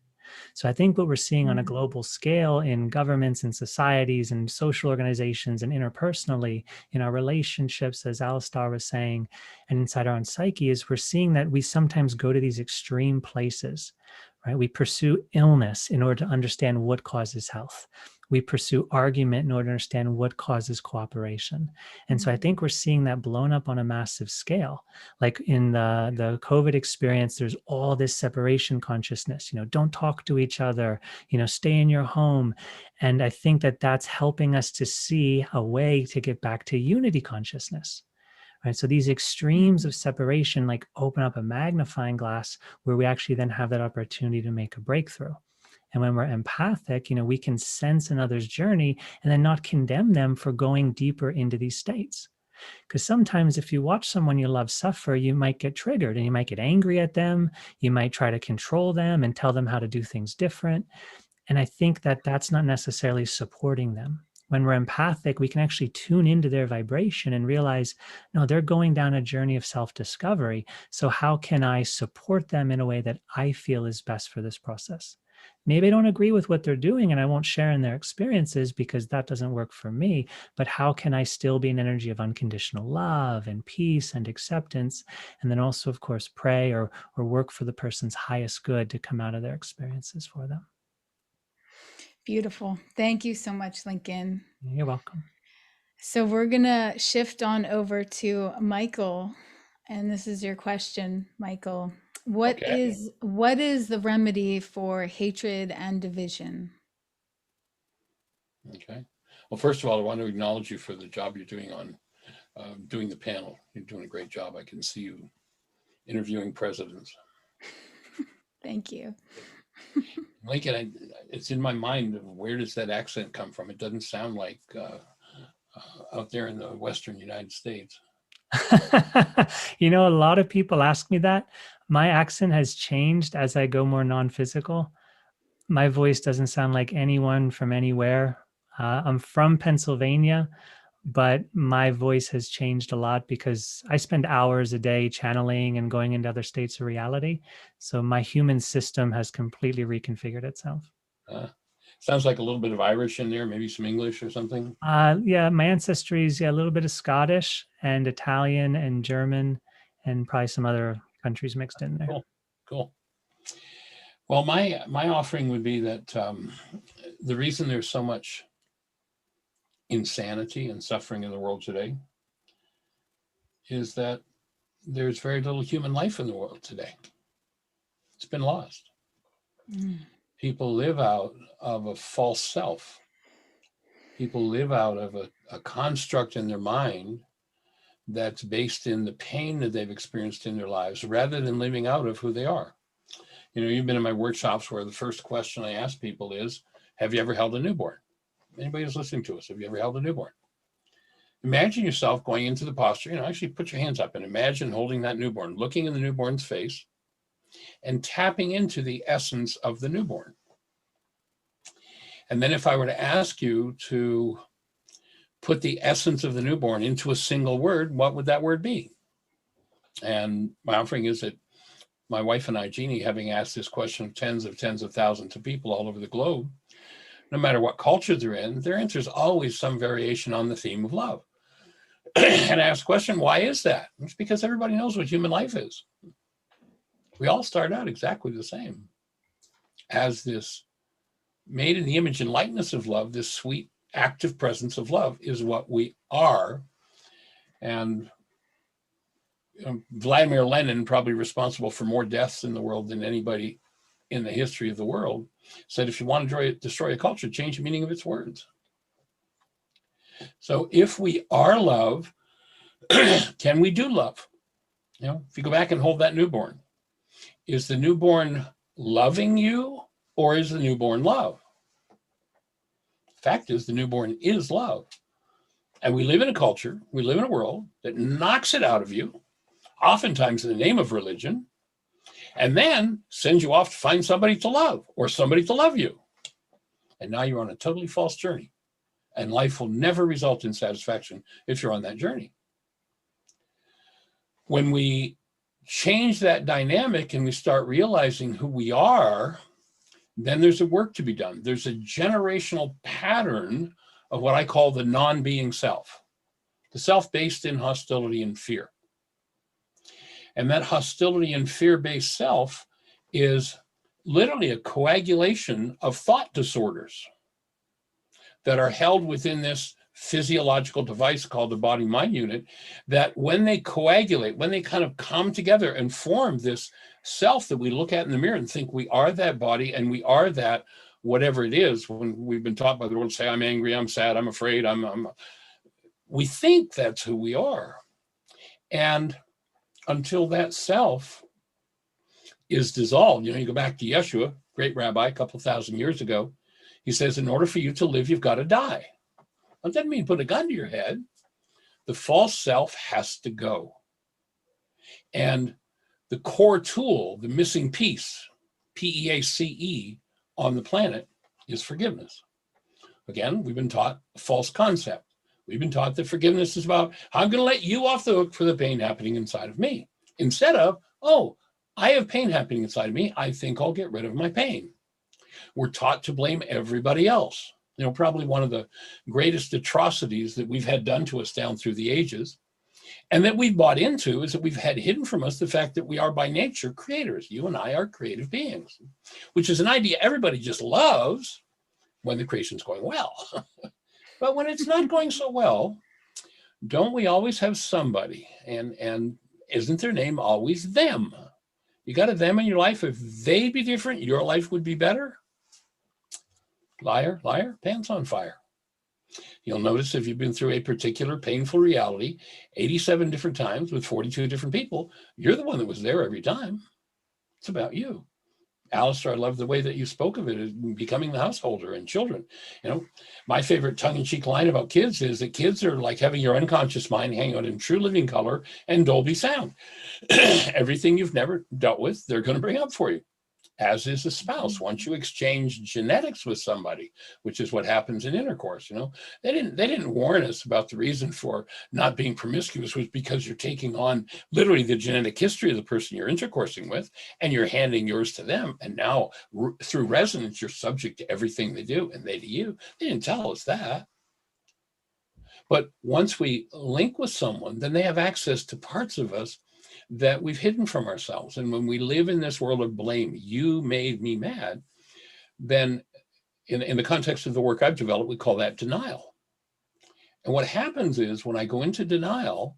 So I think what we're seeing on a Mhm. global scale in governments and societies and social organizations and interpersonally in our relationships, as Alistar was saying, and inside our own psyche, is we're seeing that we sometimes go to these extreme places, right? We pursue illness in order to understand what causes health. We pursue argument in order to understand what causes cooperation. And so I Mhm. think we're seeing that blown up on a massive scale. Like in the COVID experience, there's all this separation consciousness, don't talk to each other, stay in your home. And I think that that's helping us to see a way to get back to unity consciousness. Right. So these extremes Mhm. of separation like open up a magnifying glass where we actually then have that opportunity to make a breakthrough. And when we're empathic, we can sense another's journey and then not condemn them for going deeper into these states. Because sometimes if you watch someone you love suffer, you might get triggered and you might get angry at them. You might try to control them and tell them how to do things different. And I think that that's not necessarily supporting them. When we're empathic, we can actually tune into their vibration and realize, no, they're going down a journey of self discovery. So, how can I support them in a way that I feel is best for this process? Maybe I don't agree with what they're doing and I won't share in their experiences because that doesn't work for me. But how can I still be an energy of unconditional love and peace and acceptance? And then also, of course, pray or work for the person's highest good to come out of their experiences for them. Beautiful. Thank you so much, Lincoln. You're welcome. So we're gonna shift on over to Michael, and this is your question, Michael. What Okay. is the remedy for hatred and division? Okay. Well, first of all, I want to acknowledge you for the job you're doing on doing the panel. You're doing a great job. I can see you interviewing presidents. Thank you. Lincoln, it's in my mind of where does that accent come from? It doesn't sound like out there in the Western United States. A lot of people ask me that. My accent has changed as I go more non-physical. My voice doesn't sound like anyone from anywhere. I'm from Pennsylvania, but my voice has changed a lot because I spend hours a day channeling and going into other states of reality. So my human system has completely reconfigured itself. Uh, Sounds like a little bit of Irish in there, maybe some English or something. Yeah, my ancestry is a little bit of Scottish and Italian and German and probably some other countries mixed in there. Cool, cool. Well, my offering would be that the reason there's so much insanity and suffering in the world today is that there's very little human life in the world today. It's been lost. People live out of a false self. People live out of a construct in their mind that's based in the pain that they've experienced in their lives rather than living out of who they are. You know, you've been in my workshops where the first question I ask people is, have you ever held a newborn? Anybody who's listening to us, have you ever held a newborn? Imagine yourself going into the posture, actually put your hands up and imagine holding that newborn, looking in the newborn's face and tapping into the essence of the newborn. And then if I were to ask you to put the essence of the newborn into a single word, what would that word be? And my offering is that my wife and I, Jeannie, having asked this question of tens of thousands of people all over the globe, no matter what culture they're in, their answer is always some variation on the theme of love. And I ask the question, why is that? It's because everybody knows what human life is. We all start out exactly the same as this made in the image and likeness of love. This sweet, active presence of love is what we are. And Vladimir Lenin, probably responsible for more deaths in the world than anybody in the history of the world, said, if you want to destroy a culture, change the meaning of its words. So if we are love, can we do love? If you go back and hold that newborn, is the newborn loving you or is the newborn love? Fact is, the newborn is love. And we live in a culture, we live in a world that knocks it out of you, oftentimes in the name of religion, and then sends you off to find somebody to love or somebody to love you. And now you're on a totally false journey. And life will never result in satisfaction if you're on that journey. When we change that dynamic and we start realizing who we are, then there's a work to be done. There's a generational pattern of what I call the non-being self, the self based in hostility and fear. And that hostility and fear-based self is literally a coagulation of thought disorders that are held within this physiological device called the body-mind unit, that when they coagulate, when they kind of come together and form this self that we look at in the mirror and think we are that body and we are that whatever it is, when we've been taught by the world to say, I'm angry, I'm sad, I'm afraid, we think that's who we are. And until that self is dissolved, you go back to Yeshua, great rabbi, a couple thousand years ago, he says, in order for you to live, you've got to die. That doesn't mean put a gun to your head. The false self has to go. And the core tool, the missing piece, PEACE, on the planet is forgiveness. Again, we've been taught a false concept. We've been taught that forgiveness is about, I'm going to let you off the hook for the pain happening inside of me. Instead of, oh, I have pain happening inside of me, I think I'll get rid of my pain. We're taught to blame everybody else. Probably one of the greatest atrocities that we've had done to us down through the ages, and that we've bought into, is that we've had hidden from us the fact that we are by nature creators. You and I are creative beings, which is an idea everybody just loves when the creation's going well. But when it's not going so well, don't we always have somebody? And isn't their name always them? You got a them in your life. If they'd be different, your life would be better. Liar, liar, pants on fire. You'll notice if you've been through a particular painful reality 87 different times with 42 different people, you're the one that was there every time. It's about you. Alistair, I love the way that you spoke of it as becoming the householder and children. My favorite tongue-in-cheek line about kids is that kids are like having your unconscious mind hang out in true living color and Dolby sound. Everything you've never dealt with, they're going to bring up for you, as is a spouse. Once you exchange genetics with somebody, which is what happens in intercourse, they didn't warn us about the reason for not being promiscuous was because you're taking on literally the genetic history of the person you're intercoursing with, and you're handing yours to them. And now through resonance, you're subject to everything they do and they to you. They didn't tell us that. But once we link with someone, then they have access to parts of us that we've hidden from ourselves. And when we live in this world of blame, you made me mad, then in the context of the work I've developed, we call that denial. And what happens is when I go into denial,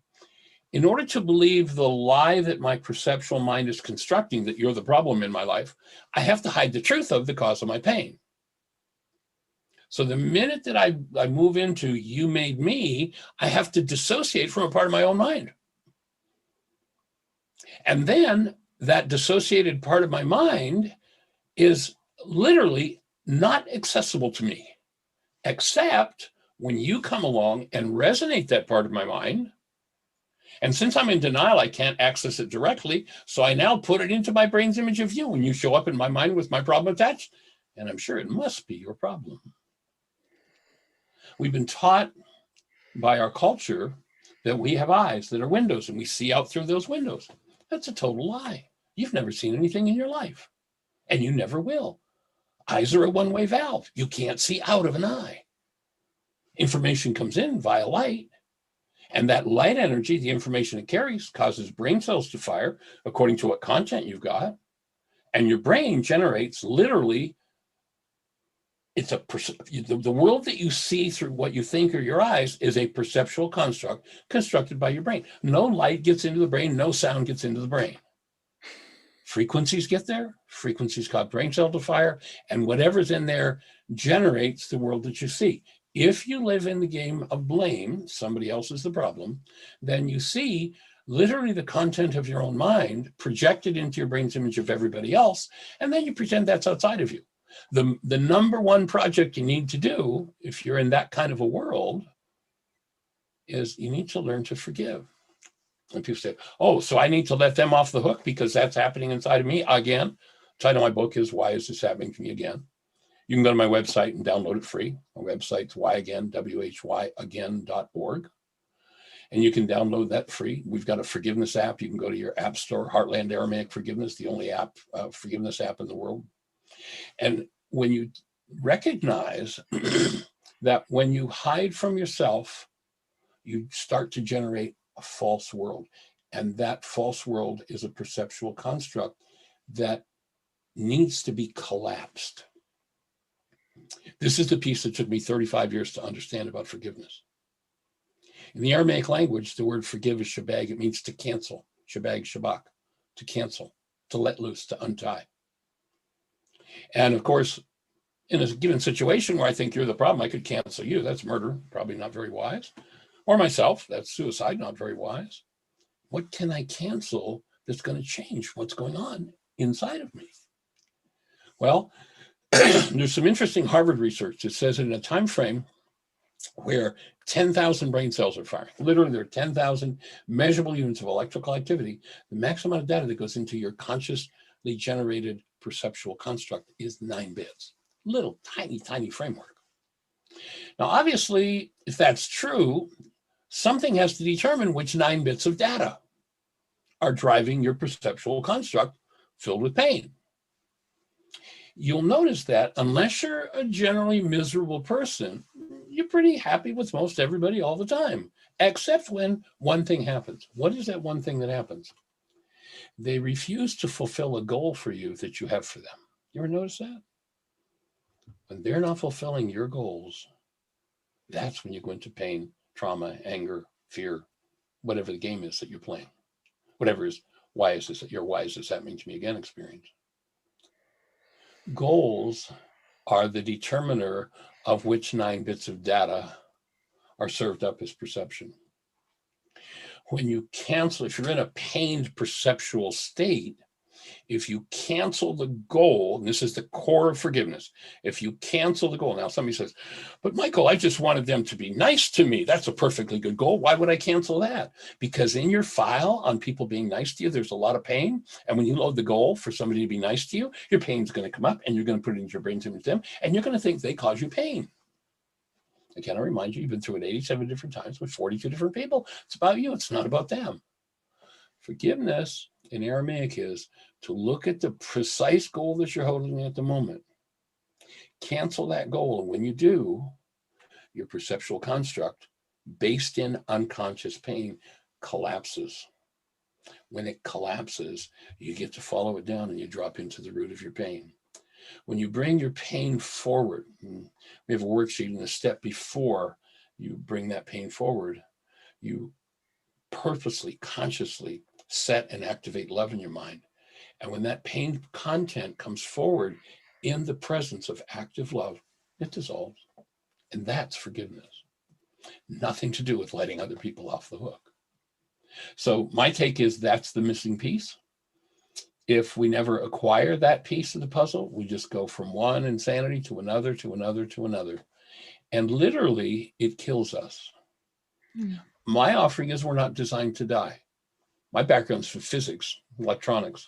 in order to believe the lie that my perceptual mind is constructing, that you're the problem in my life, I have to hide the truth of the cause of my pain. So the minute that I move into you made me, I have to dissociate from a part of my own mind. And then that dissociated part of my mind is literally not accessible to me, except when you come along and resonate that part of my mind. And since I'm in denial, I can't access it directly. So I now put it into my brain's image of you when you show up in my mind with my problem attached. And I'm sure it must be your problem. We've been taught by our culture that we have eyes that are windows and we see out through those windows. That's a total lie. You've never seen anything in your life, and you never will. Eyes are a one-way valve. You can't see out of an eye. Information comes in via light. And that light energy, the information it carries, causes brain cells to fire according to what content you've got. And your brain generates literally, the world that you see through what you think are your eyes is a perceptual construct constructed by your brain. No light gets into the brain, no sound gets into the brain. Frequencies get there, frequencies cause brain cell to fire, and whatever's in there generates the world that you see. If you live in the game of blame, somebody else is the problem, then you see literally the content of your own mind projected into your brain's image of everybody else, and then you pretend that's outside of you. The number one project you need to do, if you're in that kind of a world, is you need to learn to forgive. And people say, oh, so I need to let them off the hook because that's happening inside of me again. The title of my book is Why Is This Happening to Me Again? You can go to my website and download it free. My website's whyagain, whyagain.org. And you can download that free. We've got a forgiveness app. You can go to your app store, Heartland Aramaic Forgiveness, the only forgiveness app in the world. And when you recognize that when you hide from yourself, you start to generate a false world. And that false world is a perceptual construct that needs to be collapsed. This is the piece that took me 35 years to understand about forgiveness. In the Aramaic language, the word forgive is shabag. It means to cancel. Shabag, shabak, to cancel, to let loose, to untie. And of course, in a given situation where I think you're the problem, I could cancel you. That's murder, probably not very wise. Or myself, that's suicide, not very wise. What can I cancel that's going to change what's going on inside of me? Well, there's some interesting Harvard research that says in a time frame where 10,000 brain cells are firing, literally there are 10,000 measurable units of electrical activity, the maximum amount of data that goes into your consciously generated perceptual construct is 9 bits. Little tiny, tiny framework. Now, obviously, if that's true, something has to determine which 9 bits of data are driving your perceptual construct filled with pain. You'll notice that unless you're a generally miserable person, you're pretty happy with most everybody all the time, except when one thing happens. What is that one thing that happens? They refuse to fulfill a goal for you that you have for them. You ever notice that? When they're not fulfilling your goals, that's when you go into pain, trauma, anger, fear, whatever the game is that you're playing. Whatever is, why is this happening to me again experience? Goals are the determiner of which 9 bits of data are served up as perception. When you cancel, if you're in a pained perceptual state, if you cancel the goal, and this is the core of forgiveness, if you cancel the goal, now somebody says, but Michael, I just wanted them to be nice to me. That's a perfectly good goal. Why would I cancel that? Because in your file on people being nice to you, there's a lot of pain. And when you load the goal for somebody to be nice to you, your pain's going to come up and you're going to put it into your brain's image of them, and you're going to think they cause you pain. Again, I remind you, you've been through it 87 different times with 42 different people. It's about you. It's not about them. Forgiveness in Aramaic is to look at the precise goal that you're holding at the moment. Cancel that goal. And when you do, your perceptual construct, based in unconscious pain, collapses. When it collapses, you get to follow it down and you drop into the root of your pain. When you bring your pain forward, we have a worksheet in the step before you bring that pain forward, you purposely, consciously set and activate love in your mind. And when that pain content comes forward in the presence of active love, it dissolves. And that's forgiveness. Nothing to do with letting other people off the hook. So my take is that's the missing piece. If we never acquire that piece of the puzzle, we just go from one insanity to another, to another, to another. And literally, it kills us. My offering is we're not designed to die. My background's from physics, electronics.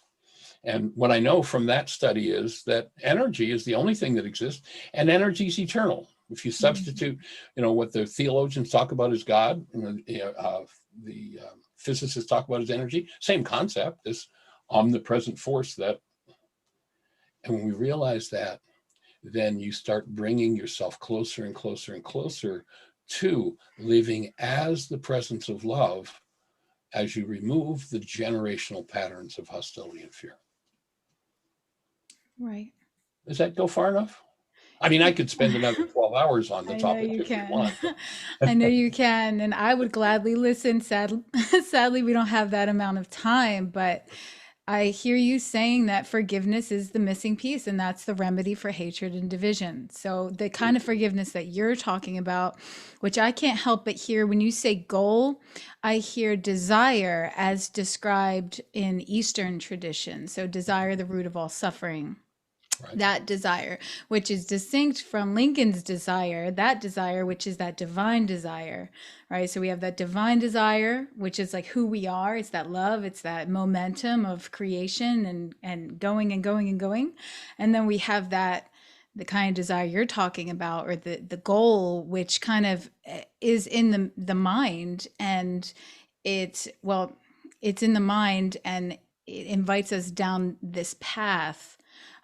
And what I know from that study is that energy is the only thing that exists, and energy is eternal. If you substitute, what the theologians talk about as God, the physicists talk about as energy, same concept, this omnipresent force that, and when we realize that, then you start bringing yourself closer and closer and closer to living as the presence of love as you remove the generational patterns of hostility and fear. Right. Does that go far enough? I mean, I could spend another 12 hours on the topic if you want. I know you can. And I would gladly listen. Sadly, we don't have that amount of time, but I hear you saying that forgiveness is the missing piece, and that's the remedy for hatred and division. So the kind of forgiveness that you're talking about, which I can't help but hear when you say goal, I hear desire as described in Eastern tradition. So desire, the root of all suffering. Right. That desire, which is distinct from Lincoln's desire, that desire, which is that divine desire, right? So we have that divine desire, which is like who we are. It's that love. It's that momentum of creation and going and going and going. And then we have that, the kind of desire you're talking about, or the goal, which kind of is in the mind, and it's in the mind, and it invites us down this path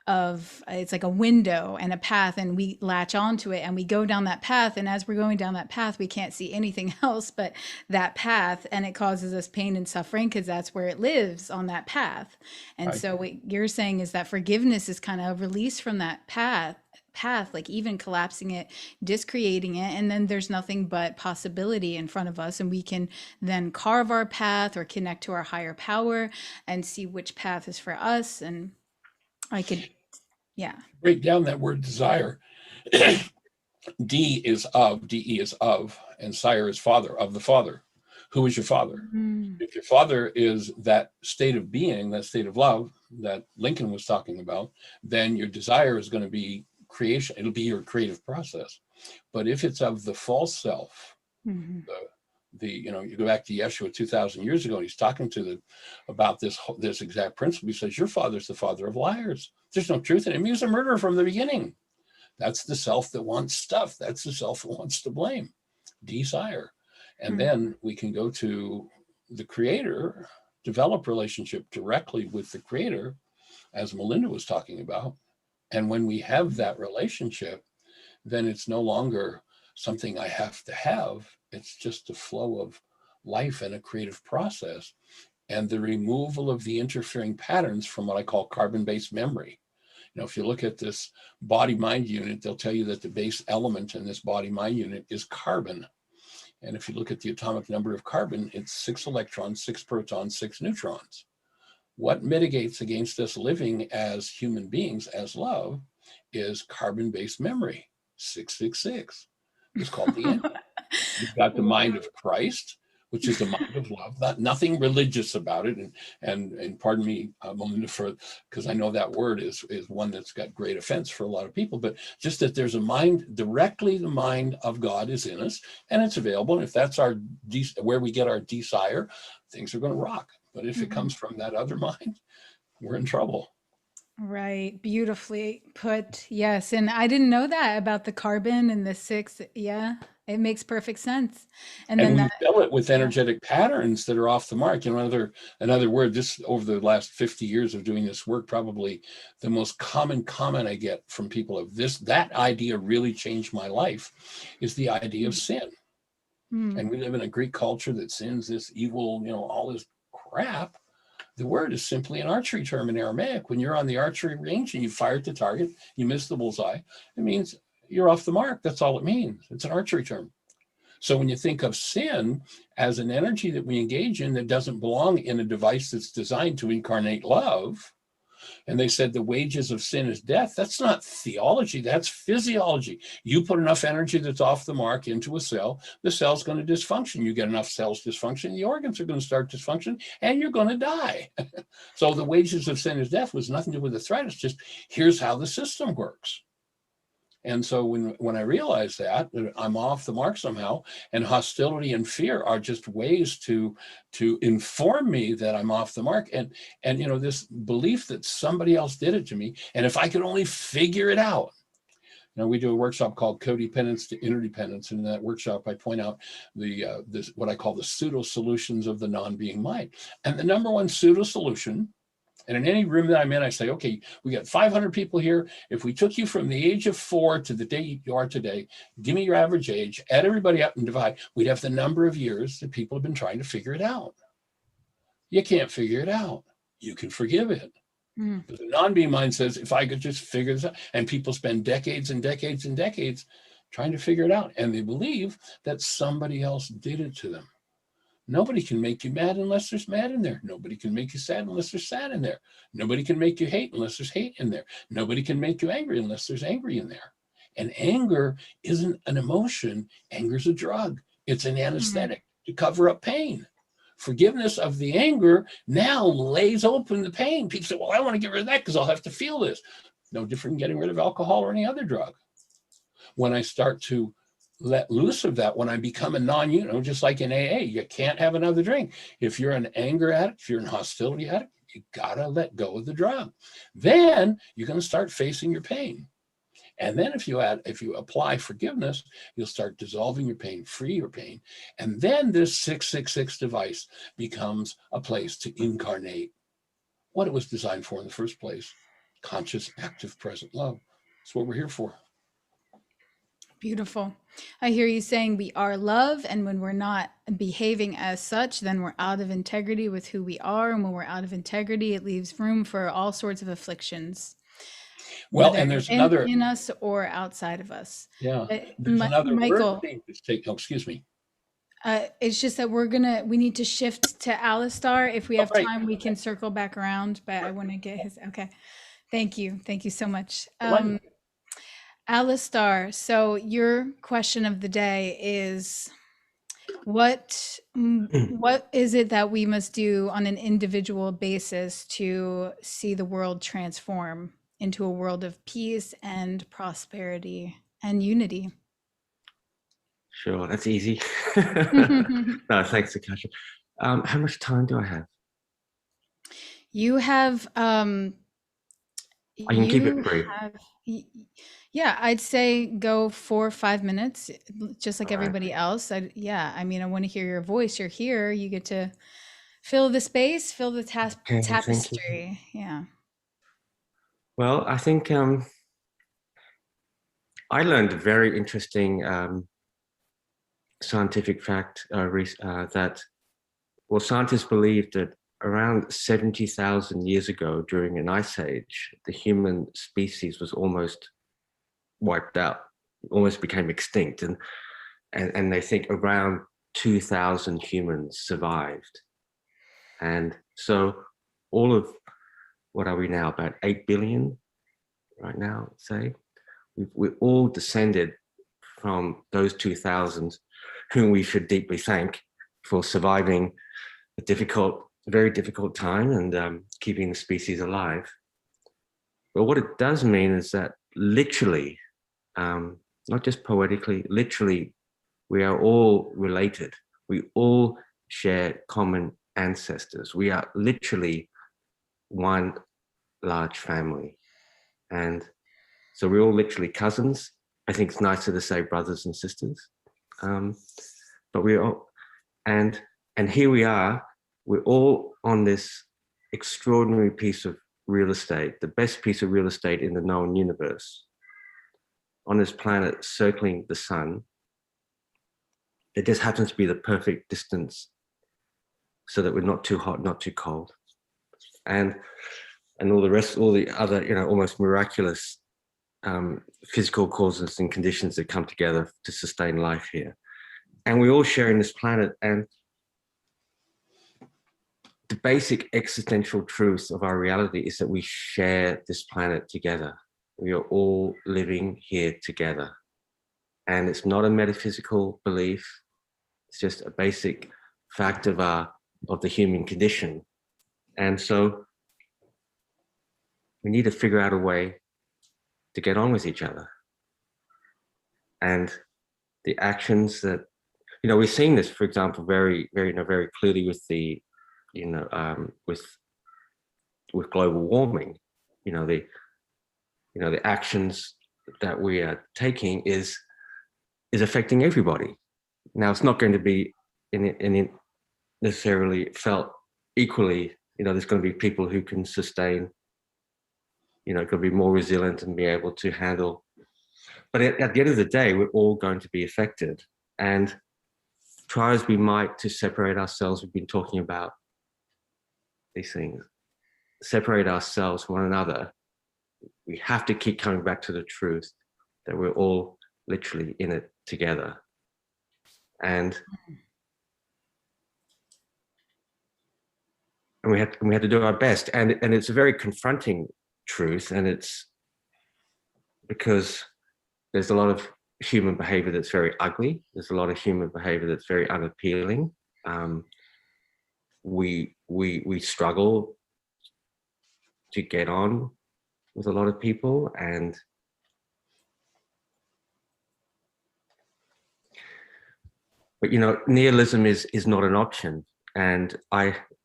of, it's like a window and a path, and we latch onto it and we go down that path, and as we're going down that path we can't see anything else but that path, and it causes us pain and suffering because that's where it lives, on that path. And Right. So what you're saying is that forgiveness is kind of a release from that path, like even collapsing it, discreating it, and then there's nothing but possibility in front of us, and we can then carve our path or connect to our higher power and see which path is for us. And I could, yeah. Break down that word desire. D is of, DE is of, and sire is father, of the father. Who is your father? If your father is that state of being, that state of love that Lincoln was talking about, then your desire is going to be creation. It'll be your creative process. But if it's of the false self, you go back to Yeshua 2,000 years ago, and he's talking to about this exact principle. He says, your father's the father of liars. There's no truth in him. He was a murderer from the beginning. That's the self that wants stuff. That's the self that wants to blame. Desire. And then we can go to the creator, develop relationship directly with the creator, as Melinda was talking about. And when we have that relationship, then it's no longer something I have to have. It's just a flow of life and a creative process, and the removal of the interfering patterns from what I call carbon-based memory. If you look at this body-mind unit, they'll tell you that the base element in this body-mind unit is carbon. And if you look at the atomic number of carbon, it's 6 electrons, 6 protons, 6 neutrons. What mitigates against us living as human beings, as love, is carbon-based memory, 666. It's called the end. You've got the mind of Christ, which is the mind of love. Nothing religious about it. And pardon me, Melinda, because I know that word is one that's got great offense for a lot of people, but just that there's a mind, directly the mind of God is in us, and it's available. And if that's where we get our desire, things are going to rock. But if it comes from that other mind, we're in trouble. Right. Beautifully put. Yes. And I didn't know that about the carbon and the 6. Yeah. It makes perfect sense. And then we fill it with energetic patterns that are off the mark. Another word, this over the last 50 years of doing this work, probably the most common comment I get from people of that idea really changed my life, is the idea of sin. And we live in a Greek culture that sins, this evil, all this crap. The word is simply an archery term in Aramaic. When you're on the archery range and you fire at the target, you miss the bullseye, it means you're off the mark. That's all it means. It's an archery term. So when you think of sin as an energy that we engage in that doesn't belong in a device that's designed to incarnate love, and they said the wages of sin is death, that's not theology, that's physiology. You put enough energy that's off the mark into a cell, the cell's going to dysfunction. You get enough cells dysfunction, the organs are going to start dysfunction, and you're going to die. So the wages of sin is death was nothing to do with the threat. It's just, here's how the system works. And so when I realized that I'm off the mark somehow, and hostility and fear are just ways to inform me that I'm off the mark, and this belief that somebody else did it to me, and if I could only figure it out. We do a workshop called Codependence to Interdependence, and in that workshop I point out this what I call the pseudo solutions of the non-being mind, and the number one pseudo solution. And in any room that I'm in, I say, okay, we got 500 people here. If we took you from the age of 4 to the day you are today, give me your average age, add everybody up and divide, we'd have the number of years that people have been trying to figure it out. You can't figure it out. You can forgive it. But the non-being mind says, if I could just figure this out, and people spend decades and decades and decades trying to figure it out, and they believe that somebody else did it to them. Nobody can make you mad unless there's mad in there. Nobody can make you sad unless there's sad in there. Nobody can make you hate unless there's hate in there. Nobody can make you angry unless there's angry in there. And anger isn't an emotion. Anger's a drug. It's an anesthetic to cover up pain. Forgiveness of the anger now lays open the pain. People say, well, I want to get rid of that because I'll have to feel this. No different than getting rid of alcohol or any other drug. When I start to let loose of that, when I become a non-unit, just like in AA, you can't have another drink. If you're an anger addict, if you're an hostility addict, you gotta let go of the drug. Then you're going to start facing your pain. And then if you apply forgiveness, you'll start dissolving your pain, free your pain. And then this 666 device becomes a place to incarnate what it was designed for in the first place: conscious, active, present love. That's what we're here for. Beautiful. I hear you saying we are love, and when we're not behaving as such, then we're out of integrity with who we are. And when we're out of integrity, it leaves room for all sorts of afflictions. Well, and there's another in us or outside of us. Yeah, there's another Michael, word to take. Oh, excuse me. It's just that we need to shift to Alistar. If we have time, we can circle back around, but I want to get his, okay. Thank you so much. Alistar, so your question of the day is, what is it that we must do on an individual basis to see the world transform into a world of peace and prosperity and unity? Sure, that's easy. No, thanks, Akasha. How much time do I have? You have I can keep it brief. Yeah, I'd say go 4 or 5 minutes, just like everybody else. I want to hear your voice. You're here. You get to fill the space, fill the tapestry. Yeah. Well, I think I learned a very interesting scientific fact that, well, scientists believe that around 70,000 years ago, during an ice age, the human species was almost wiped out, almost became extinct, and they think around 2,000 humans survived. And so all of, what are we now, about 8 billion right now, say? We all descended from those 2,000, whom we should deeply thank for surviving a very difficult time and keeping the species alive. But what it does mean is that literally, not just poetically, literally, we are all related. We all share common ancestors. We are literally one large family. And so we're all literally cousins. I think it's nicer to say brothers and sisters. But we're all, and here we are, we're all on this extraordinary piece of real estate, the best piece of real estate in the known universe, on this planet circling the sun. It just happens to be the perfect distance so that we're not too hot, not too cold. And all the rest, all the other, almost miraculous physical causes and conditions that come together to sustain life here. and we're all sharing this planet. And the basic existential truth of our reality is that we share this planet together. We are all living here together. And it's not a metaphysical belief. It's just a basic fact of the human condition. And so we need to figure out a way to get on with each other. And the actions that, we're seeing this, for example, very, very, very clearly with the, with global warming. The actions that we are taking is affecting everybody. Now, it's not going to be in necessarily felt equally. There's going to be people who can sustain, could be more resilient and be able to handle. But at the end of the day, we're all going to be affected. And try as we might to separate ourselves, we've been talking about these things, separate ourselves from one another. We have to keep coming back to the truth that we're all literally in it together. And we have to do our best. And it's a very confronting truth. And it's because there's a lot of human behavior that's very ugly. There's a lot of human behavior that's very unappealing. We struggle to get on with a lot of people, but nihilism is not an option. And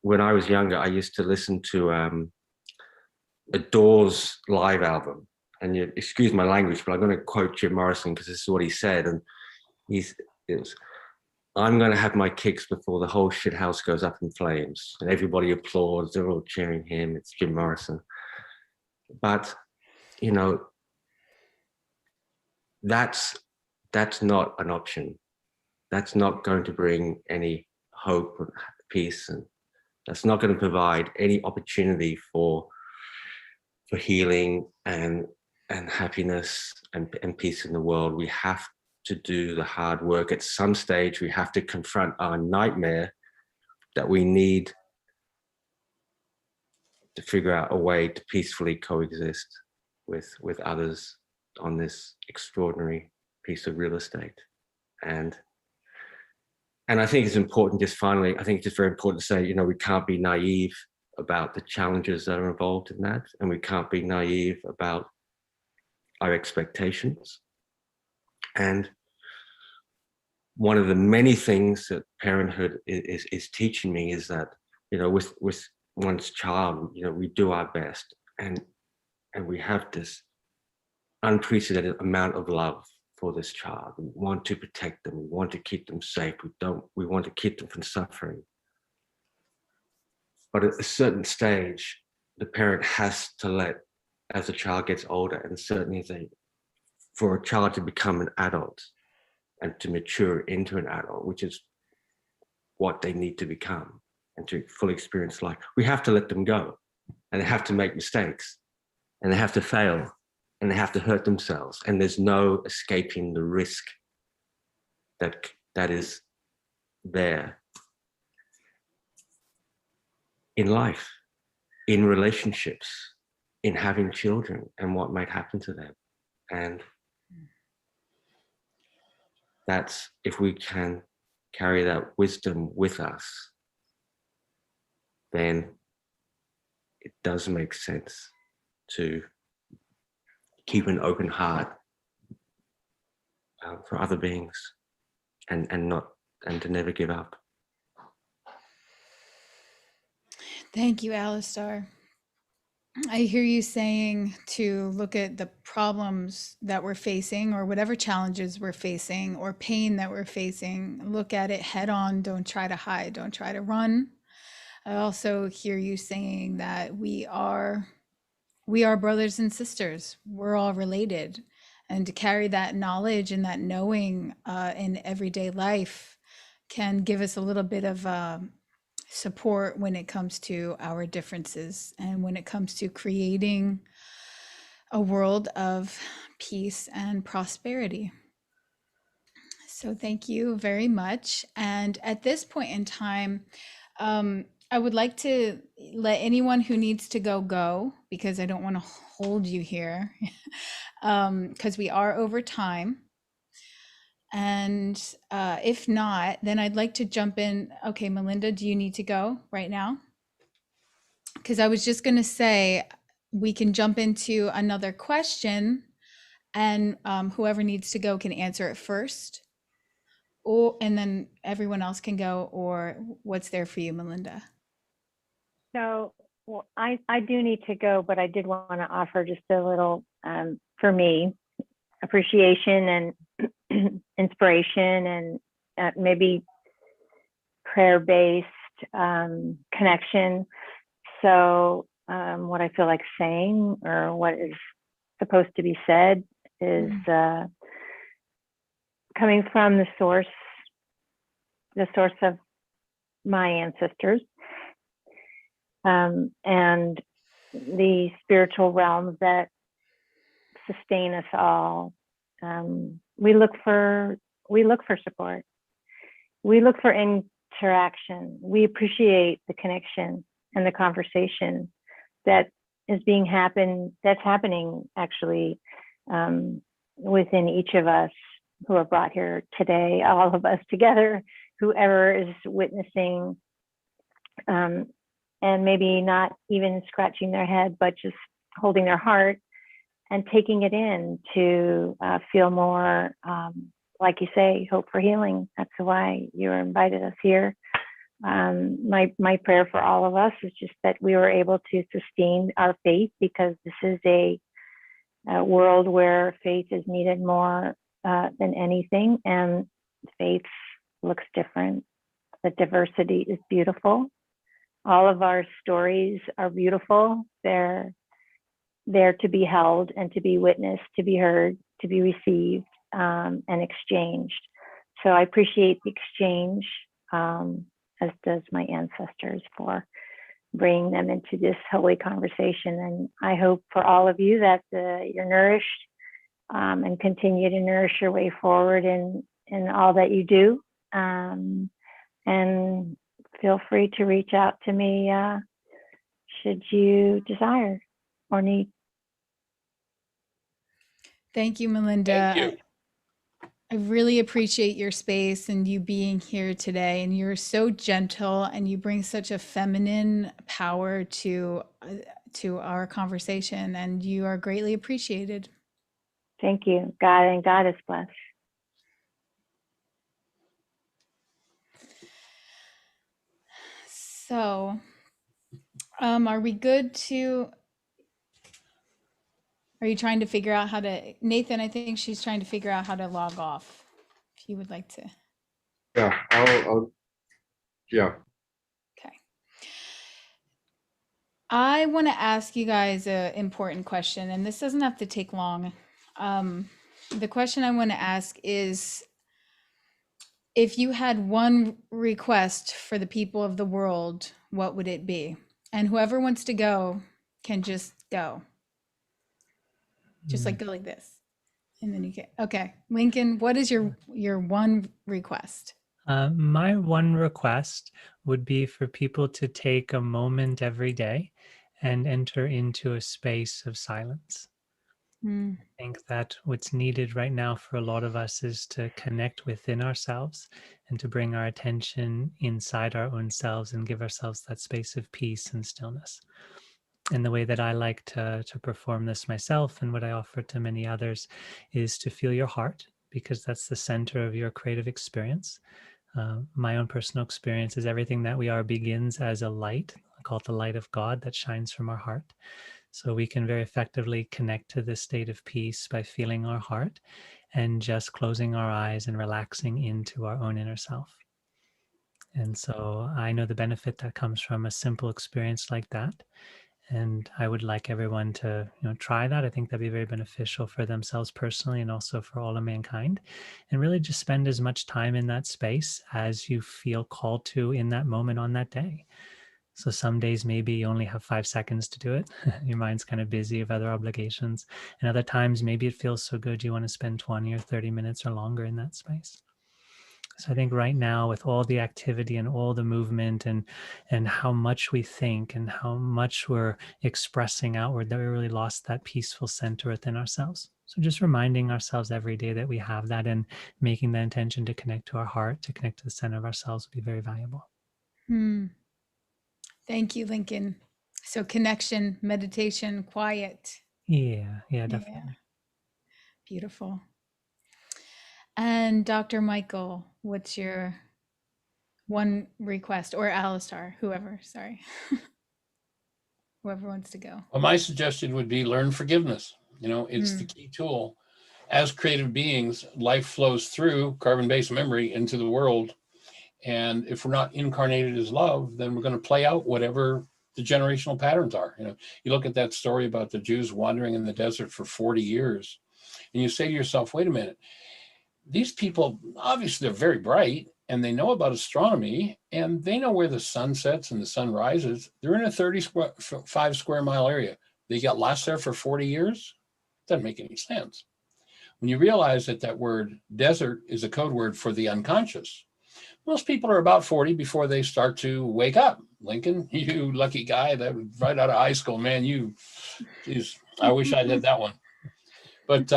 when I was younger, I used to listen to a Doors live album. And you excuse my language, but I'm going to quote Jim Morrison because this is what he said. And it was, "I'm going to have my kicks before the whole shit house goes up in flames." And everybody applauds, they're all cheering him. It's Jim Morrison. But, that's not an option. That's not going to bring any hope and peace. And that's not going to provide any opportunity for healing and happiness and peace in the world. We have to do the hard work. At some stage, we have to confront our nightmare that we need to figure out a way to peacefully coexist with others on this extraordinary piece of real estate. And I think it's important, just finally, I think it's just very important to say, we can't be naive about the challenges that are involved in that. And we can't be naive about our expectations. And one of the many things that parenthood is teaching me is that, with one's child, we do our best, and we have this unprecedented amount of love for this child. We want to protect them. We want to keep them safe. We want to keep them from suffering. But at a certain stage, the parent has to let, as the child gets older, and certainly for a child to become an adult and to mature into an adult, which is what they need to become and to fully experience life, we have to let them go, and they have to make mistakes, and they have to fail, and they have to hurt themselves. And there's no escaping the risk that is there in life, in relationships, in having children, and what might happen to them. And that's, if we can carry that wisdom with us, then it does make sense to keep an open heart for other beings, and to never give up. Thank you, Alistair. I hear you saying to look at the problems that we're facing, or whatever challenges we're facing, or pain that we're facing. Look at it head on. Don't try to hide. Don't try to run. I also hear you saying that we are brothers and sisters. We're all related. And to carry that knowledge and that knowing in everyday life can give us a little bit of support when it comes to our differences, and when it comes to creating a world of peace and prosperity. So thank you very much. And at this point in time, I would like to let anyone who needs to go because I don't want to hold you here because we are over time. And if not, then I'd like to jump in. Okay, Melinda, do you need to go right now? Because I was just going to say we can jump into another question and whoever needs to go can answer it first. Or, and then everyone else can go, or what's there for you, Melinda? So, well, I do need to go, but I did want to offer just a little, for me, appreciation and inspiration and maybe prayer-based connection. So what I feel like saying or what is supposed to be said is coming from the source of my ancestors and the spiritual realms that sustain us all. We look for support. We look for interaction. We appreciate the connection and the conversation that is that's happening actually within each of us who are brought here today, all of us together, whoever is witnessing and maybe not even scratching their head, but just holding their heart and taking it in to feel more, like you say, hope for healing. That's why you invited us here. My prayer for all of us is just that we were able to sustain our faith, because this is a world where faith is needed more than anything, and faith looks different. The diversity is beautiful. All of our stories are beautiful. They're there to be held and to be witnessed, to be heard, to be received, and exchanged. So I appreciate the exchange, as does my ancestors, for bringing them into this holy conversation. And I hope for all of you that you're nourished and continue to nourish your way forward in all that you do. And feel free to reach out to me should you desire or need. Thank you, Melinda. Thank you. I really appreciate your space and you being here today. And you're so gentle and you bring such a feminine power to our conversation, and you are greatly appreciated. Thank you. God is blessed. So, are we good to? Are you trying to figure out how to, Nathan? I think she's trying to figure out how to log off. If you would like to. Yeah, I'll yeah. Okay. I want to ask you guys an important question, and this doesn't have to take long. The question I want to ask is, if you had one request for the people of the world, what would it be? And whoever wants to go can just go. Just like go like this. And then you get, okay. Lincoln, what is your one request? My one request would be for people to take a moment every day and enter into a space of silence. I think that what's needed right now for a lot of us is to connect within ourselves and to bring our attention inside our own selves and give ourselves that space of peace and stillness. And the way that I like to perform this myself, and what I offer to many others, is to feel your heart, because that's the center of your creative experience. My own personal experience is everything that we are begins as a light. I call it the light of God that shines from our heart. So we can very effectively connect to this state of peace by feeling our heart and just closing our eyes and relaxing into our own inner self. And so I know the benefit that comes from a simple experience like that. And I would like everyone to, try that. I think that'd be very beneficial for themselves personally, and also for all of mankind. And really just spend as much time in that space as you feel called to in that moment on that day. So some days maybe you only have 5 seconds to do it. Your mind's kind of busy with other obligations. And other times maybe it feels so good you want to spend 20 or 30 minutes or longer in that space. So I think right now, with all the activity and all the movement and how much we think and how much we're expressing outward, that we really lost that peaceful center within ourselves. So just reminding ourselves every day that we have that, and making the intention to connect to our heart, to connect to the center of ourselves, would be very valuable. Thank you, Lincoln. So connection, meditation, quiet. Yeah, definitely. Yeah. Beautiful. And Dr. Michael, what's your one request, or Alistar, whoever, sorry. Whoever wants to go. Well, my suggestion would be learn forgiveness. It's the key tool. As creative beings, life flows through carbon-based memory into the world. And if we're not incarnated as love, then we're going to play out whatever the generational patterns are. You look at that story about the Jews wandering in the desert for 40 years, and you say to yourself, wait a minute, these people, obviously they're very bright and they know about astronomy and they know where the sun sets and the sun rises. They're in a 35 square mile area. They got lost there for 40 years? Doesn't make any sense. When you realize that word desert is a code word for the unconscious, most people are about 40 before they start to wake up. Lincoln, you lucky guy, that was right out of high school, man, geez, I wish I'd had that one. But,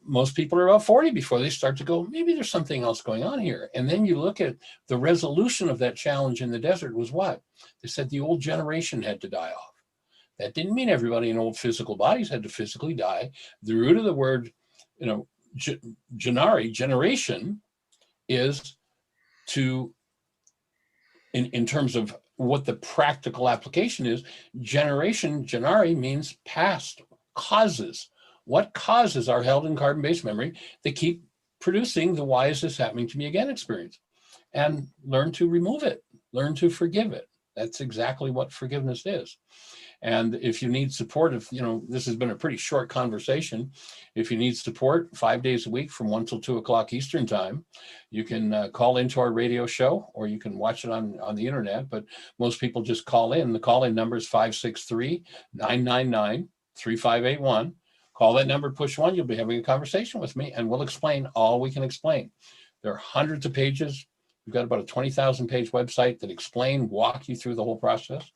most people are about 40 before they start to go, maybe there's something else going on here. And then you look at the resolution of that challenge in the desert was what? They said the old generation had to die off. That didn't mean everybody in old physical bodies had to physically die. The root of the word, Janari, generation, is to, in terms of what the practical application is, generation, Janari, means past causes. What causes are held in carbon-based memory that keep producing the why is this happening to me again experience? And learn to remove it, learn to forgive it. That's exactly what forgiveness is. And if you need support, this has been a pretty short conversation. If you need support 5 days a week from 1 till 2 o'clock Eastern time, you can call into our radio show, or you can watch it on the internet. But most people just call in. The call-in number is 563-999-3581. Call that number, push 1. You'll be having a conversation with me, and we'll explain all we can explain. There are hundreds of pages. We've got about a 20,000 page website that walk you through the whole process.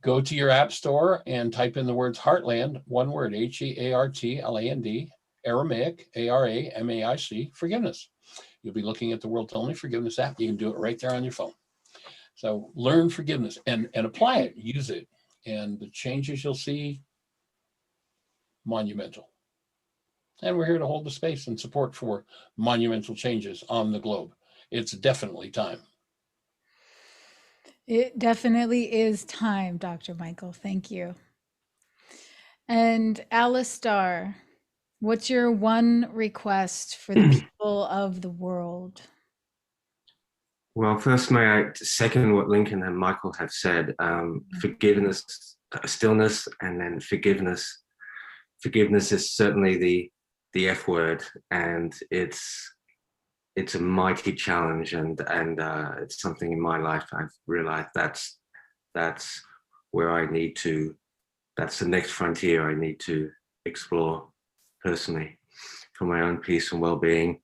Go to your app store and type in the words Heartland, one word, Heartland, Aramaic, Aramaic, forgiveness. You'll be looking at the World's Only Forgiveness app. You can do it right there on your phone. So learn forgiveness and apply it, use it. And the changes you'll see, monumental. And we're here to hold the space and support for monumental changes on the globe. It's definitely time. It definitely is time, Dr. Michael. Thank you. And Alistar, what's your one request for the people of the world? Well, first, may I second what Lincoln and Michael have said. Forgiveness, stillness, and then forgiveness. Forgiveness is certainly the F word, and it's a mighty challenge, and it's something in my life I've realized that's where I need to, that's the next frontier I need to explore personally for my own peace and well-being.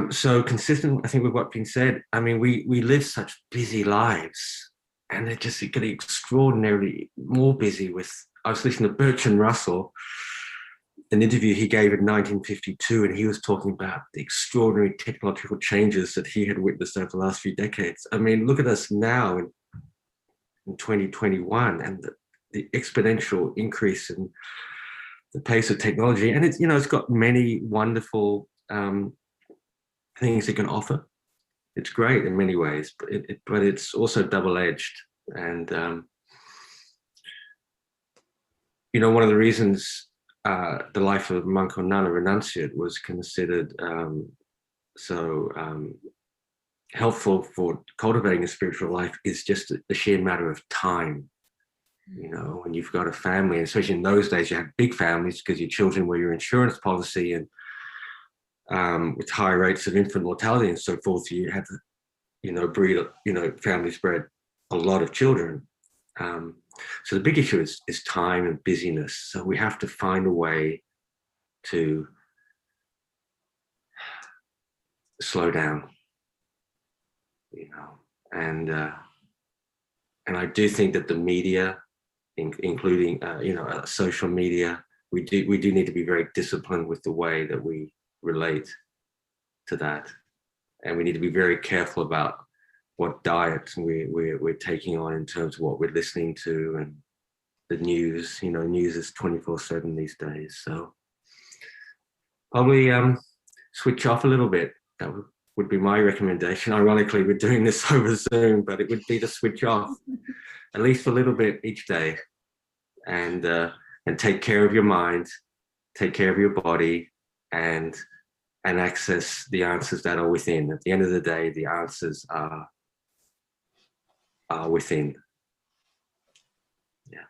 So consistent, I think, with what's been said. I mean, we live such busy lives, and they're just getting extraordinarily more busy with, I was listening to Bertrand Russell, an interview he gave in 1952, and he was talking about the extraordinary technological changes that he had witnessed over the last few decades. I mean, look at us now in 2021, and the exponential increase in the pace of technology. And it's, it's got many wonderful things it can offer. It's great in many ways, but it's also double-edged. And one of the reasons the life of a monk or nun or renunciate was considered so helpful for cultivating a spiritual life is just the sheer matter of time. When you've got a family, especially in those days, you had big families because your children were your insurance policy, and with high rates of infant mortality and so forth, you had to, breed, families bred a lot of children. So the big issue is time and busyness. So we have to find a way to slow down, and I do think that the media, including social media, we do need to be very disciplined with the way that we relate to that, and we need to be very careful about what diet we're taking on in terms of what we're listening to, and the news. News is 24/7 these days, so probably switch off a little bit. That would be my recommendation. Ironically, we're doing this over Zoom, but it would be to switch off at least a little bit each day, and take care of your mind, take care of your body, and access the answers that are within. At the end of the day, the answers are within. Yeah.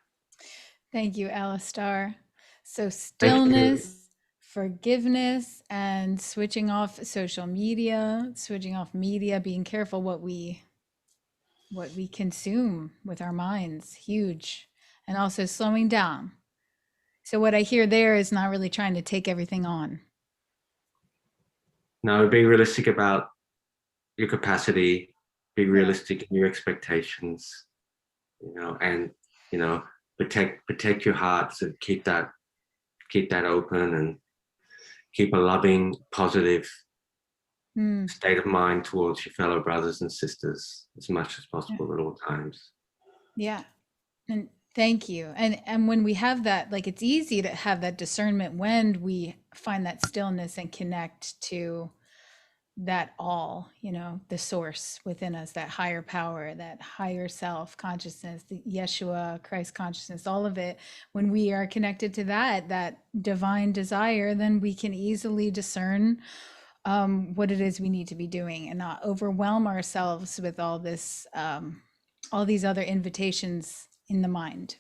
Thank you, Alistar. So Thank you. stillness, forgiveness, and switching off social media, switching off media, being careful what we consume with our minds, huge. And also slowing down. So what I hear there is not really trying to take everything on. No, be realistic about your capacity, be realistic in your expectations, and protect your hearts, and keep that open, and keep a loving, positive state of mind towards your fellow brothers and sisters as much as possible at all times. Yeah. And thank you. And when we have that, like, it's easy to have that discernment when we find that stillness and connect to that all, the source within us, that higher power, that higher self consciousness, the Yeshua, Christ consciousness, all of it. When we are connected to that divine desire, then we can easily discern what it is we need to be doing, and not overwhelm ourselves with all this, all these other invitations in the mind.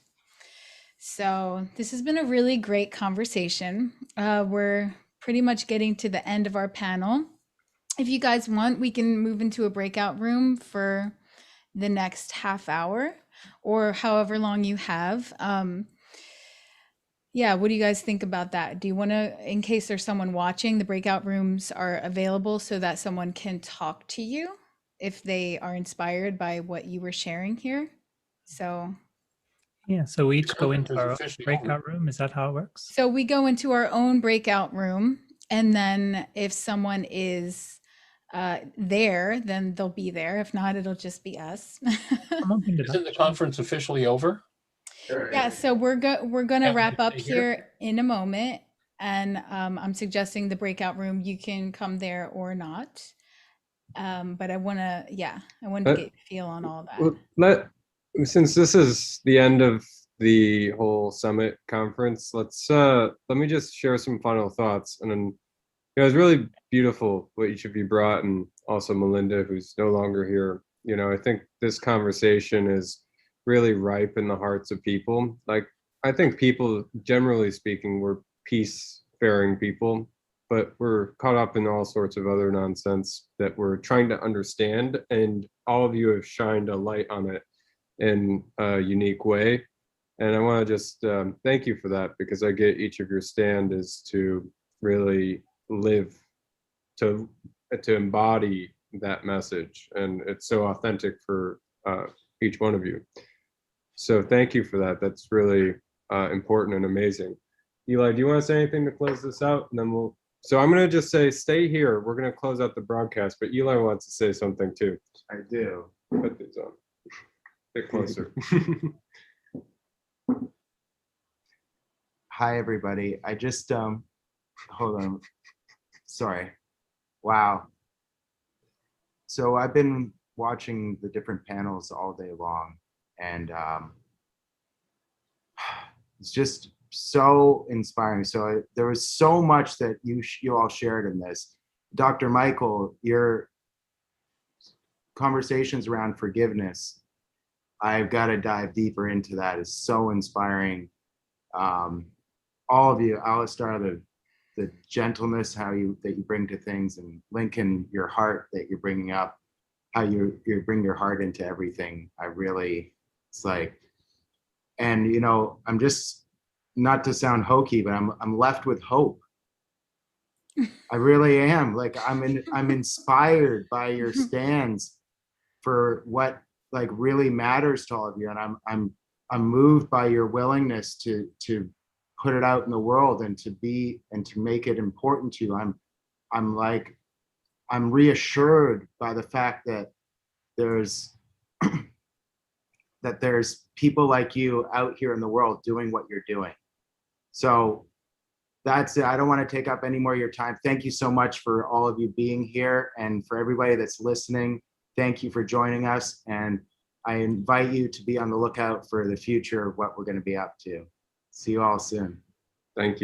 So this has been a really great conversation. We're pretty much getting to the end of our panel. If you guys want, we can move into a breakout room for the next half hour, or however long you have. Yeah, what do you guys think about that? Do you want to, in case there's someone watching, the breakout rooms are available so that someone can talk to you if they are inspired by what you were sharing here? So Yeah, so we each go into It's our own officially over. breakout room. Is that how it works? So we go into our own breakout room, and then if someone is there, then they'll be there. If not, it'll just be us. I'm open to Isn't that. the conference officially over? Yeah, so we're gonna Yeah, wrap up stay here. here in a moment, and I'm suggesting the breakout room. You can come there or not, but I want to get your feel on all that. Well, since this is the end of the whole summit conference, let me just share some final thoughts. And then, it was really beautiful what each of you brought, and also Melinda, who's no longer here. I think this conversation is really ripe in the hearts of people. Like, I think people, generally speaking, we're peace-faring people, but we're caught up in all sorts of other nonsense that we're trying to understand, and all of you have shined a light on it in a unique way. And I want to just thank you for that, because I get each of your stand is to really live, to embody that message, and it's so authentic for each one of you. So thank you for that. That's really important and amazing. Eli, do you want to say anything to close this out? And then so I'm going to just say, stay here. We're going to close out the broadcast, but Eli wants to say something too. I do. Put these on. Get closer. Hi, everybody. I just, hold on. Sorry. Wow. So I've been watching the different panels all day long, and it's just so inspiring. So there was so much that you all shared in this. Dr. Michael, your conversations around forgiveness, I've got to dive deeper into that. It's so inspiring. All of you, Alistar, the gentleness that you bring to things, and Lincoln, your heart that you're bringing up, how you bring your heart into everything. It's like, and I'm just, not to sound hokey, but I'm left with hope. I really am. Like I'm inspired by your stands for what like really matters to all of you. And I'm moved by your willingness to put it out in the world and to make it important to you. I'm reassured by the fact that there's there's people like you out here in the world doing what you're doing. So that's it. I don't want to take up any more of your time. Thank you so much for all of you being here, and for everybody that's listening. Thank you for joining us. And I invite you to be on the lookout for the future of what we're going to be up to. See you all soon. Thank you.